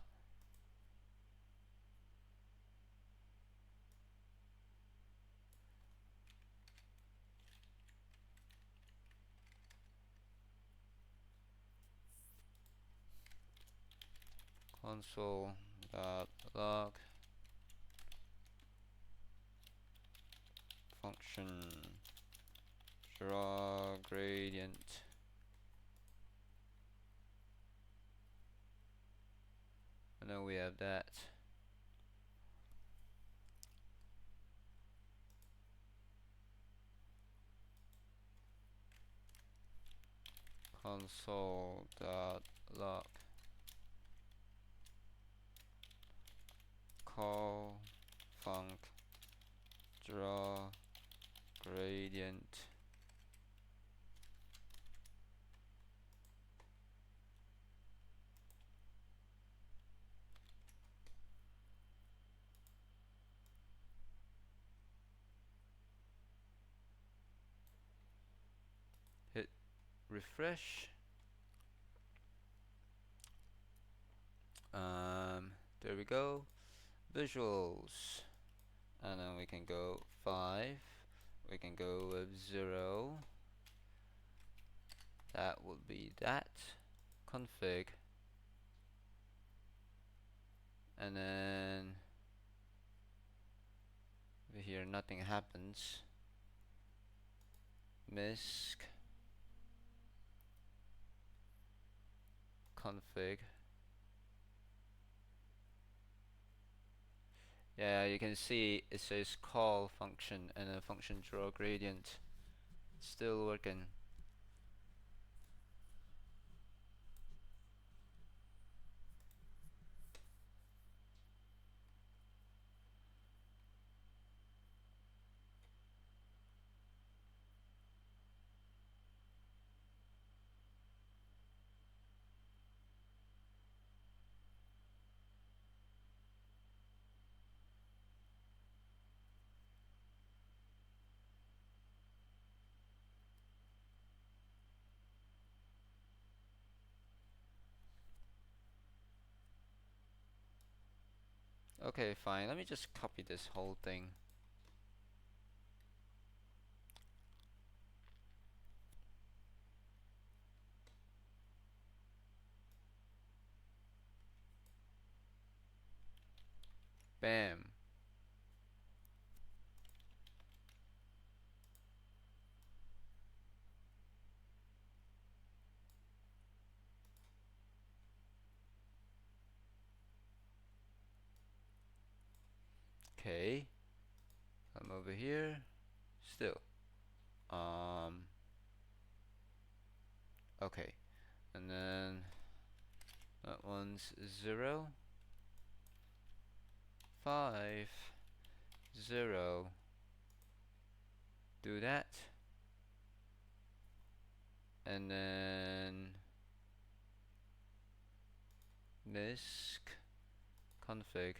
Console.log function draw gradient. And then we have that. Console.log call func draw gradient. Hit refresh. There we go. Visuals, and then we can go 5. We can go with 0. That would be that. Config, and then over here nothing happens. Misc config. Yeah, you can see it says call function and a function draw gradient. Still working. Okay, fine. Let me just copy this whole thing. Bam. Okay. Come over here. Still. Okay. And then that one's 0, 5, 0. Do that. And then misc config.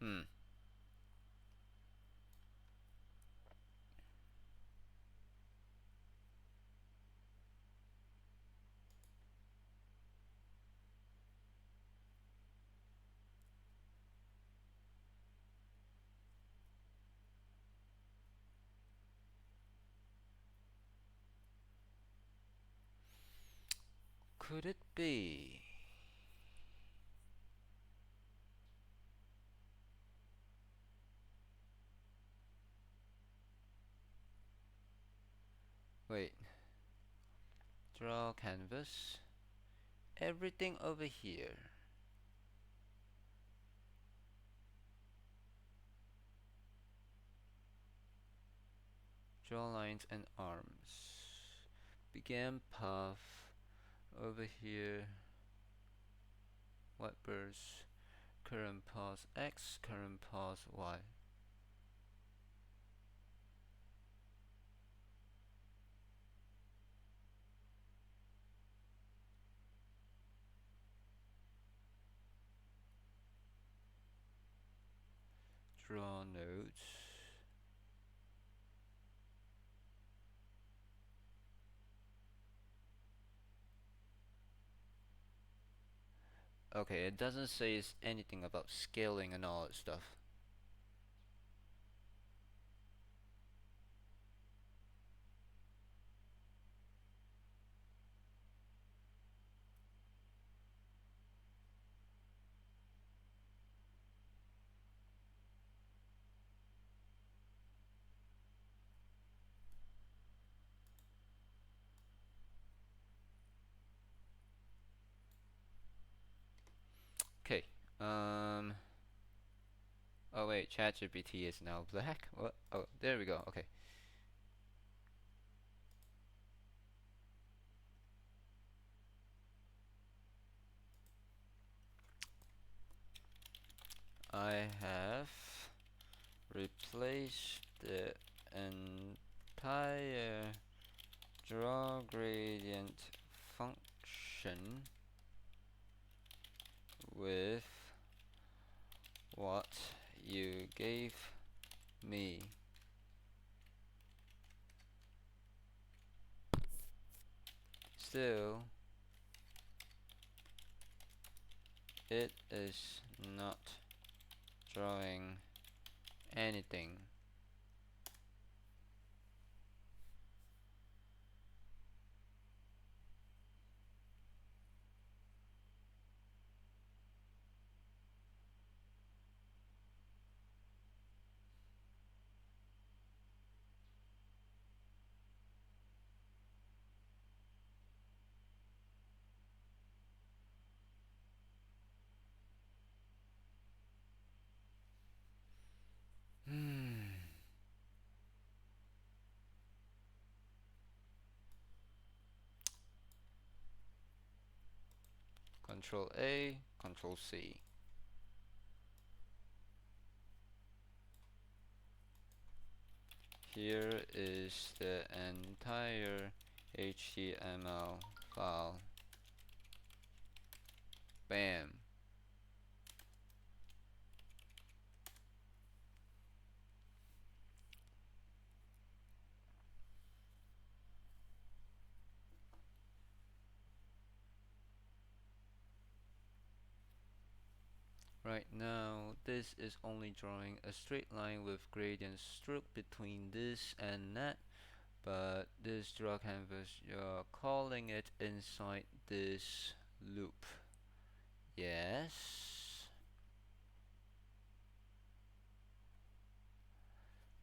Hmm. Could it be? Wait. Draw canvas. Everything over here. Draw lines and arms. Begin path. Over here. White burst. Current path X. Current path Y. Draw nodes. Okay, it doesn't say anything about scaling and all that stuff. Okay. Oh wait, ChatGPT is now black. What? Oh, there we go. Okay. I have replaced the entire draw gradient function with what you gave me. Still, it is not drawing anything. Control A, Control C. Here is the entire HTML file. Bam. Right now, this is only drawing a straight line with gradient stroke between this and that, but this draw canvas, you're calling it inside this loop. Yes.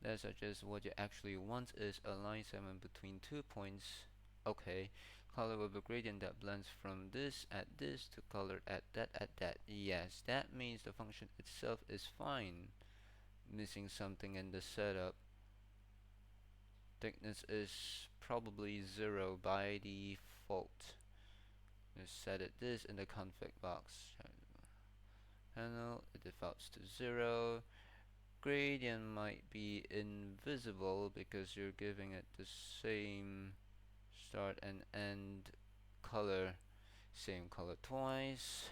That's just what you actually want is a line segment between 2 points. Okay. Color with a gradient that blends from this at this to color at that. Yes, that means the function itself is fine. Missing something in the setup. Thickness is probably 0 by default. Just set it this in the config box. Panel, it defaults to 0. Gradient might be invisible because you're giving it the same start and end color, same color twice.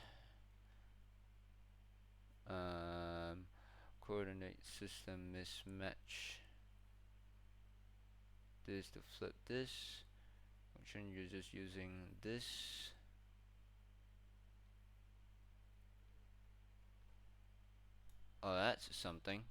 Coordinate system mismatch. This to flip this function, you're just using this. Oh, that's something.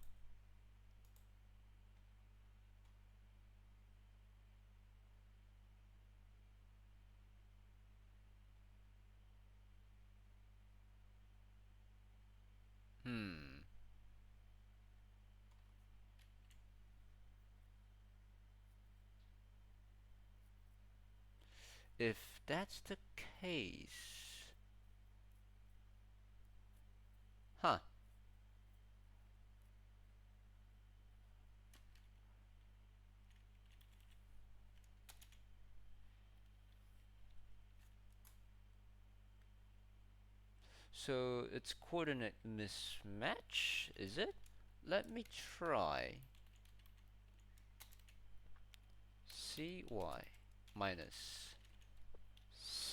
If that's the case, huh? So it's coordinate mismatch, is it? Let me try. CY minus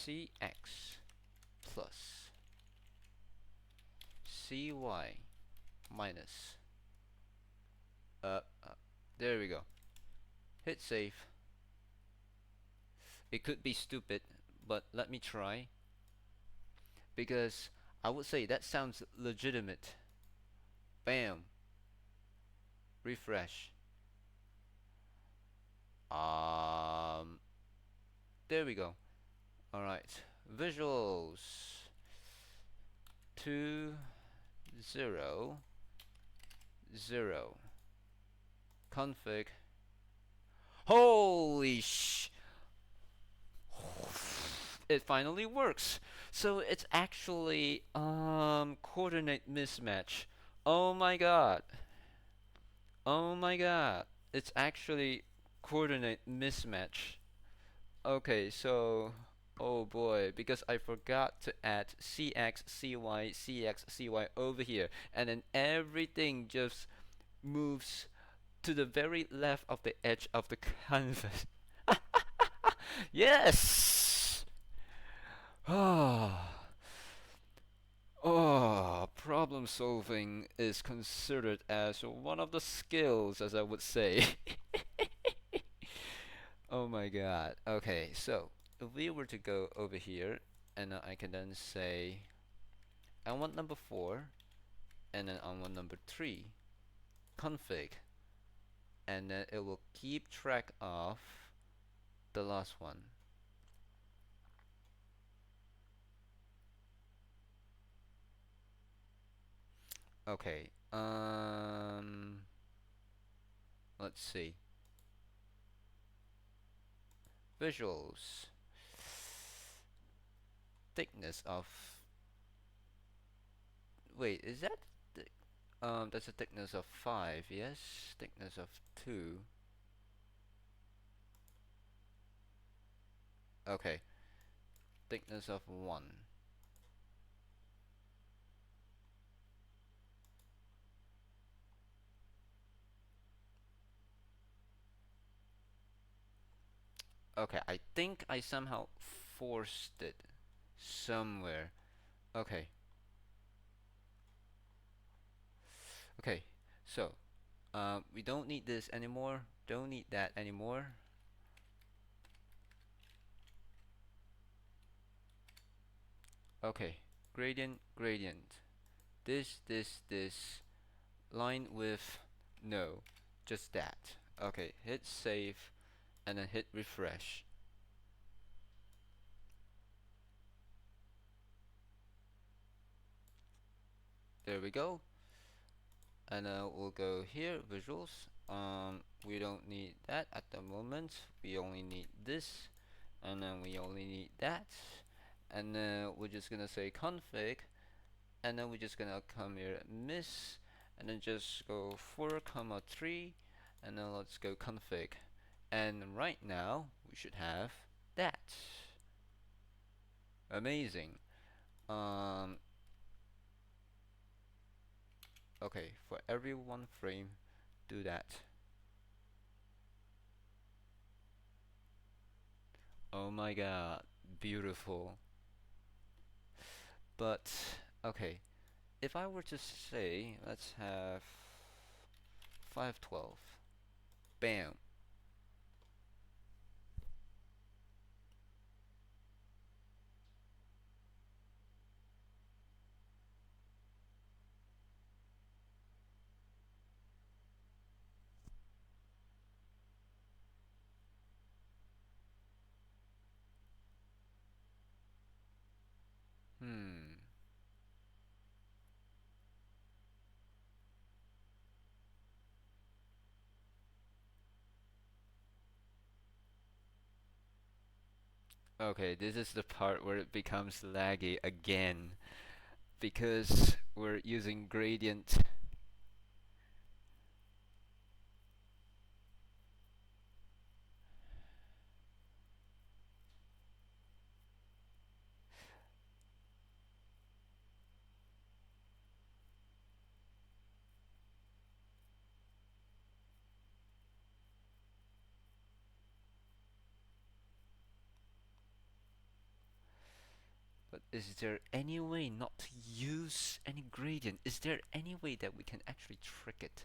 CX plus CY minus there we go. Hit save. It could be stupid, but let me try, because I would say that sounds legitimate. Bam. Refresh. There we go. Alright. Visuals 2 0 0. Config. Holy sh! It finally works. So it's actually coordinate mismatch. Oh my god. Oh my god. It's actually coordinate mismatch. Okay, so oh boy, because I forgot to add CX, CY, CX, CY over here, and then everything just moves to the very left of the edge of the canvas. Yes! Oh. Oh. problem solving is considered as one of the skills, as I would say. Oh my god. Okay, so if we were to go over here, and I can then say I want number 4, and then I want number 3, config, and then it will keep track of the last one. Okay, let's see. Visuals. Thickness of, wait, is that that's a thickness of 5, yes? Thickness of 2. Okay, thickness of 1. Okay, I think I somehow forced it somewhere. Okay. Okay, so we don't need this anymore. Don't need that anymore. Okay, gradient, gradient. This. Line with no, just that. Okay, hit save and then hit refresh. There we go. And we'll go here, visuals. We don't need that at the moment. We only need this, and then we only need that, and then we're just gonna say config, and then we're just gonna come here miss, and then just go 4,3, and then let's go config, and right now we should have that. Amazing. Um, okay, for every one frame, do that. Oh my god, beautiful. But okay, if I were to say, let's have 512. Bam. Hmm. Okay, this is the part where it becomes laggy again because we're using gradient. But is there any way not to use any gradient? Is there any way that we can actually trick it?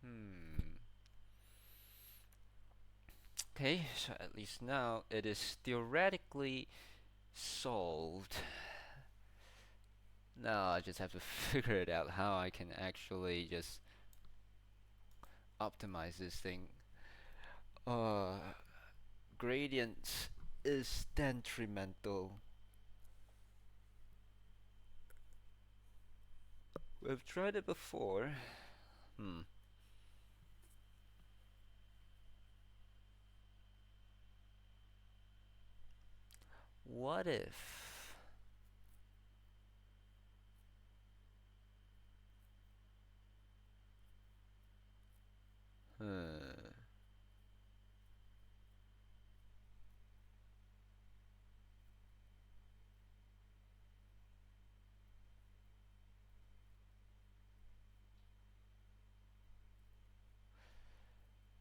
Hmm. Okay, so at least now it is theoretically solved. Now I just have to figure it out how I can actually just optimize this thing. Uh, Gradient is detrimental. We've tried it before. Hmm. What if? Hmm.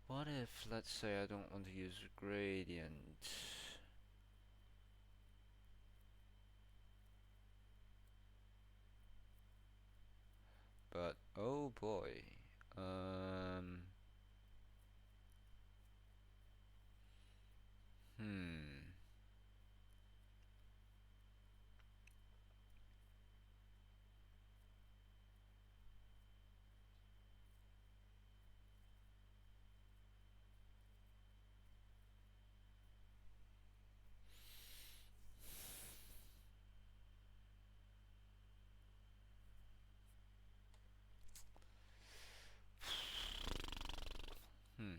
What if, let's say, I don't want to use a gradient? But oh boy. Um. Hmm. Hmm.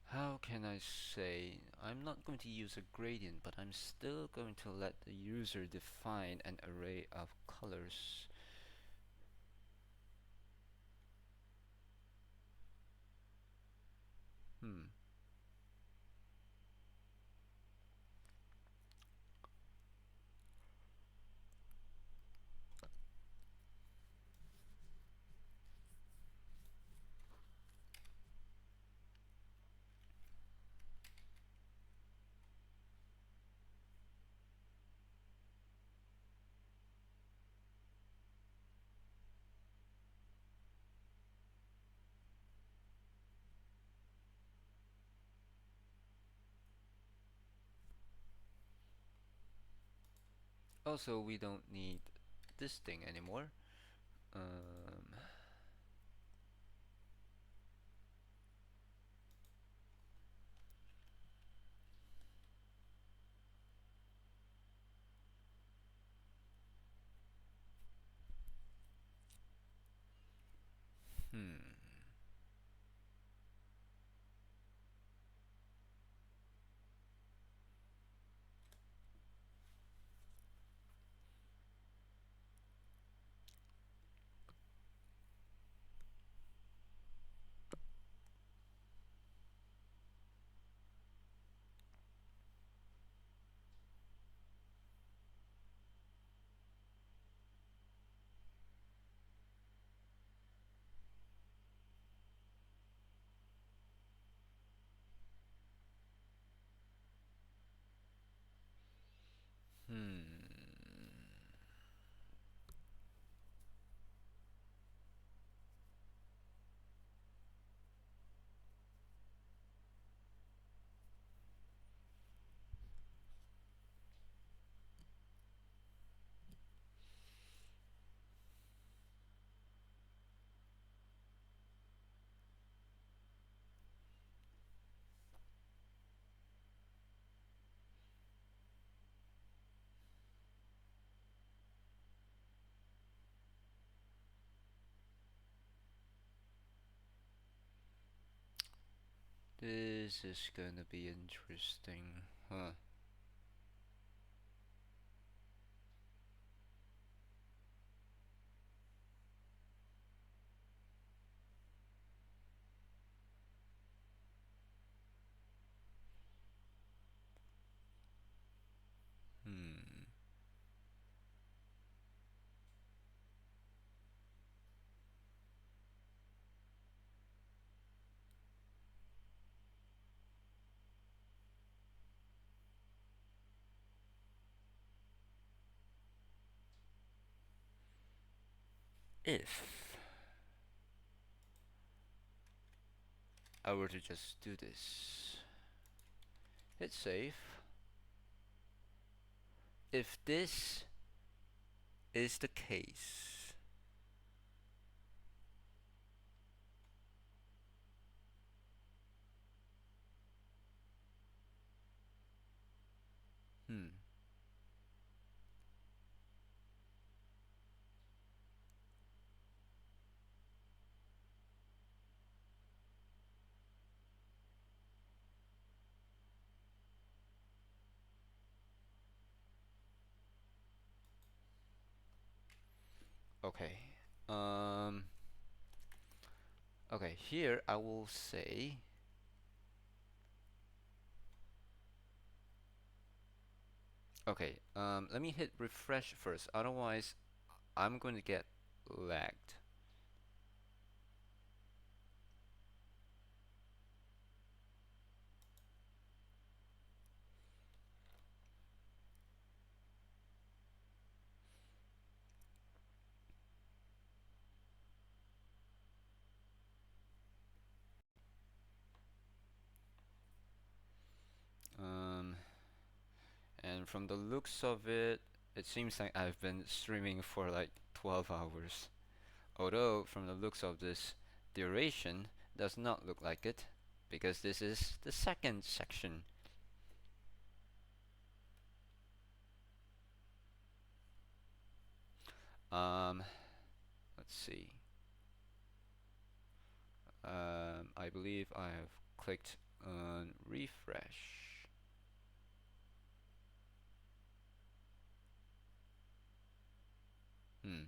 How can I say? I'm not going to use a gradient, but I'm still going to let the user define an array of colors. Hmm. Also, we don't need this thing anymore. Um. Hmm. Hmm. This is gonna be interesting, huh? Hmm. If I were to just do this, hit save. If this is the case, hmm. Okay. Um, okay, here I will say, okay, let me hit refresh first, otherwise I'm going to get lagged. Um, and from the looks of it, it seems like I've been streaming for like 12 hours. Although, from the looks of this duration, does not look like it, because this is the second section. Um, let's see. I believe I have clicked on refresh. Hmm.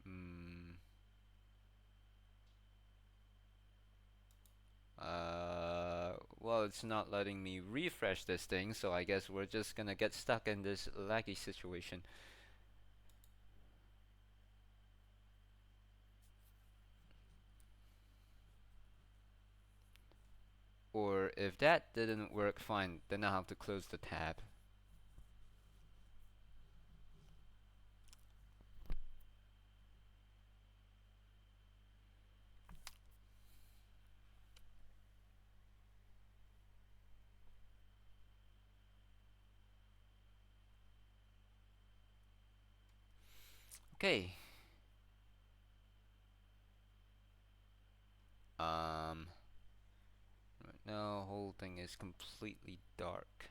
Mm. Well, it's not letting me refresh this thing, so I guess we're just gonna get stuck in this laggy situation. Or if that didn't work, fine, then I'll have to close the tab. Okay. Um, right now, whole thing is completely dark.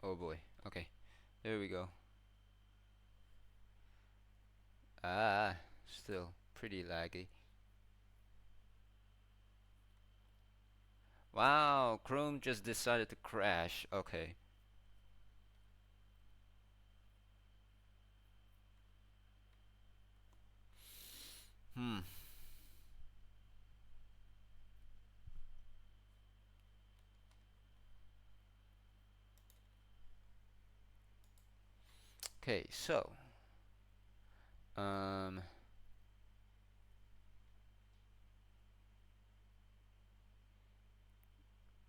Oh boy. Okay, there we go. Ah, still pretty laggy. Wow, Chrome just decided to crash. Okay. Hmm. Okay, so um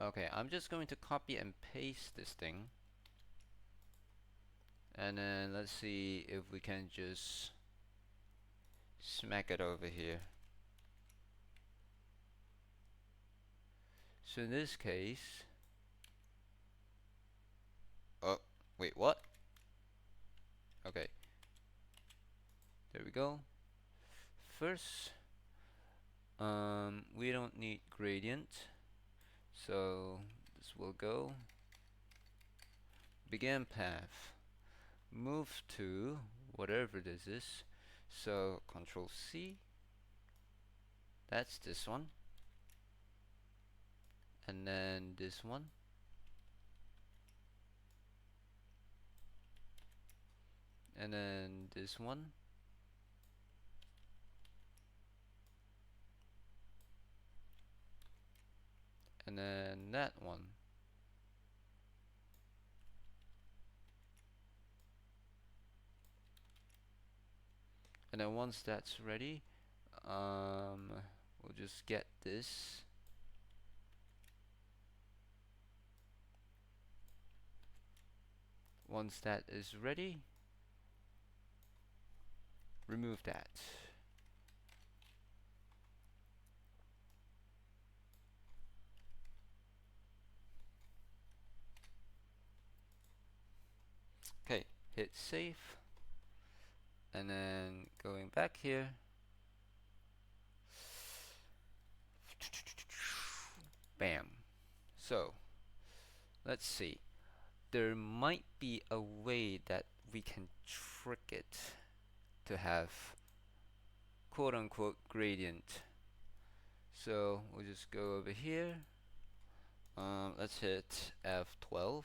okay, I'm just going to copy and paste this thing. And then let's see if we can just smack it over here. So in this case, oh, wait, what? Okay, there we go. First, we don't need gradient, so this will go. Begin path. Move to whatever this is. So Control C. That's this one. And then this one. And then this one. And then that one. And then once that's ready, we'll just get this. Once that is ready, remove that. Okay, hit save, and then going back here, bam. So let's see. There might be a way that we can trick it to have quote unquote gradient. So we'll just go over here. Let's hit F12.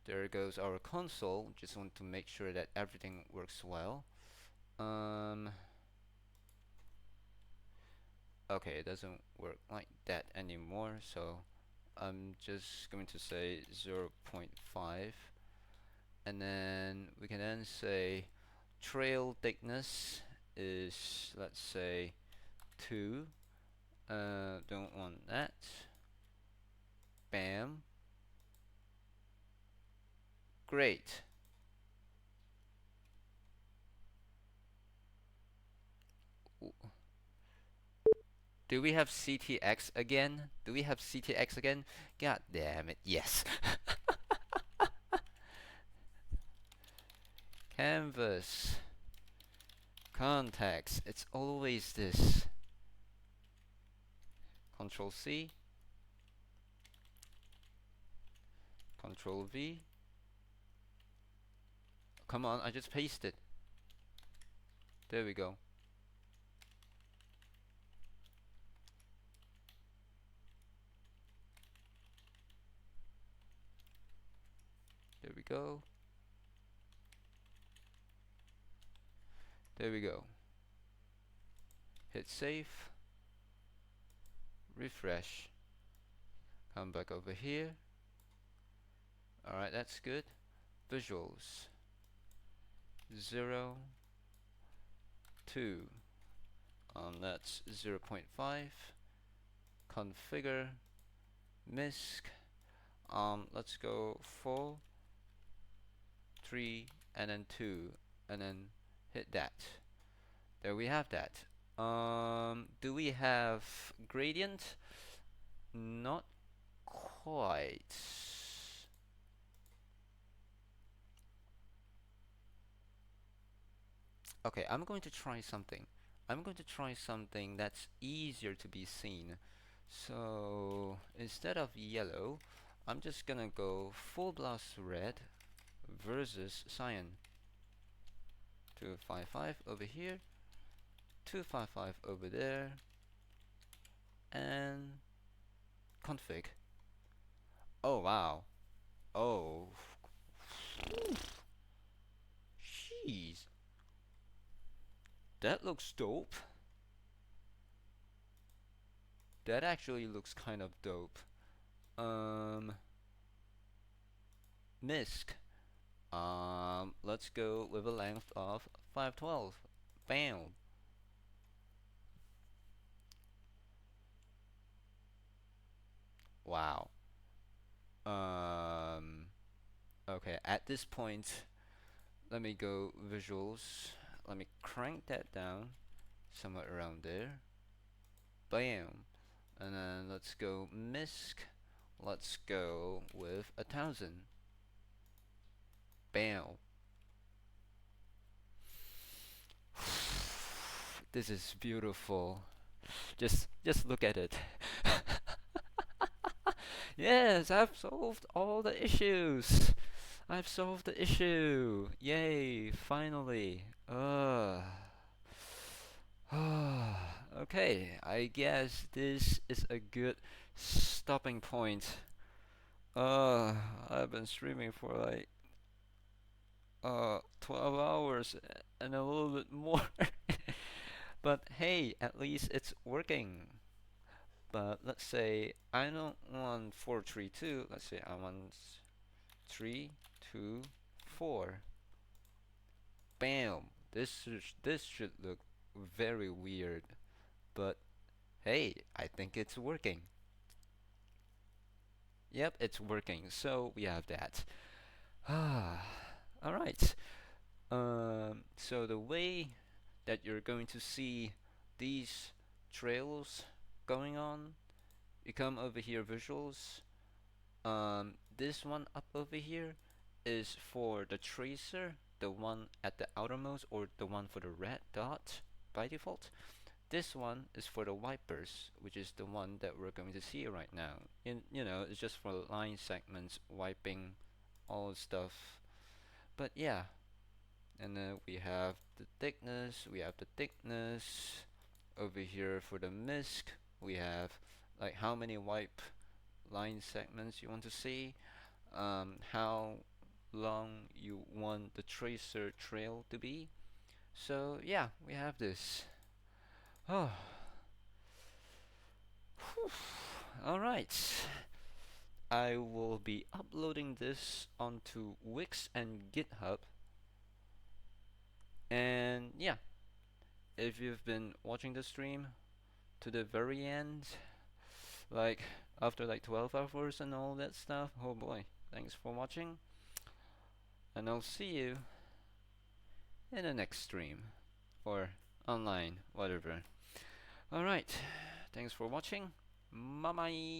There goes our console. Just want to make sure that everything works well. Okay, it doesn't work like that anymore, so I'm just going to say 0.5, and then we can then say trail thickness is, let's say, 2. Don't want that. Bam. Great. Do we have CTX again? Do we have CTX again? God damn it, yes. Canvas. Context. It's always this. Control C. Control V. Come on, I just pasted. There we go. There we go. There we go. Hit save. Refresh. Come back over here. Alright, that's good. Visuals. 0, 2. That's 0.5. Configure. MISC. Let's go 4, 3, and then 2, and then hit that. There we have that. Do we have gradient? Not quite. Okay, I'm going to try something. I'm going to try something that's easier to be seen. So instead of yellow, I'm just gonna go full blast red versus cyan. 255 over here, 255 over there, and config. Oh wow. Oh. Jeez. That looks dope. That actually looks kind of dope. MISC. Let's go with a length of 512. Bam. Wow. Okay, at this point, let me go visuals. Let me crank that down somewhere around there. Bam. And then let's go MISC. Let's go with 1,000. Bam. This is beautiful. Just look at it. Yes, I've solved all the issues. I've solved the issue. Yay, finally. Okay, I guess this is a good stopping point. I've been streaming for like 12 hours and a little bit more. But hey, at least it's working. But let's say I don't want 432. Let's say I want 3, 2, 4. Bam. This should look very weird, but hey, I think it's working. Yep, it's working. So we have that. All right. So the way that you're going to see these trails going on, you come over here, visuals. This one up over here is for the tracer, the one at the outermost, or the one for the red dot by default. This one is for the wipers, which is the one that we're going to see right now. It's just for line segments, wiping all stuff. But yeah, and then we have the thickness. Over here for the misc. We have like how many wipe line segments you want to see, how long you want the tracer trail to be. So yeah, we have this. Oh, all right. I will be uploading this onto Wix and GitHub. And yeah, if you've been watching the stream to the very end, like after like 12 hours and all that stuff, oh boy, thanks for watching. And I'll see you in the next stream or online, whatever. Alright, thanks for watching. Bye bye.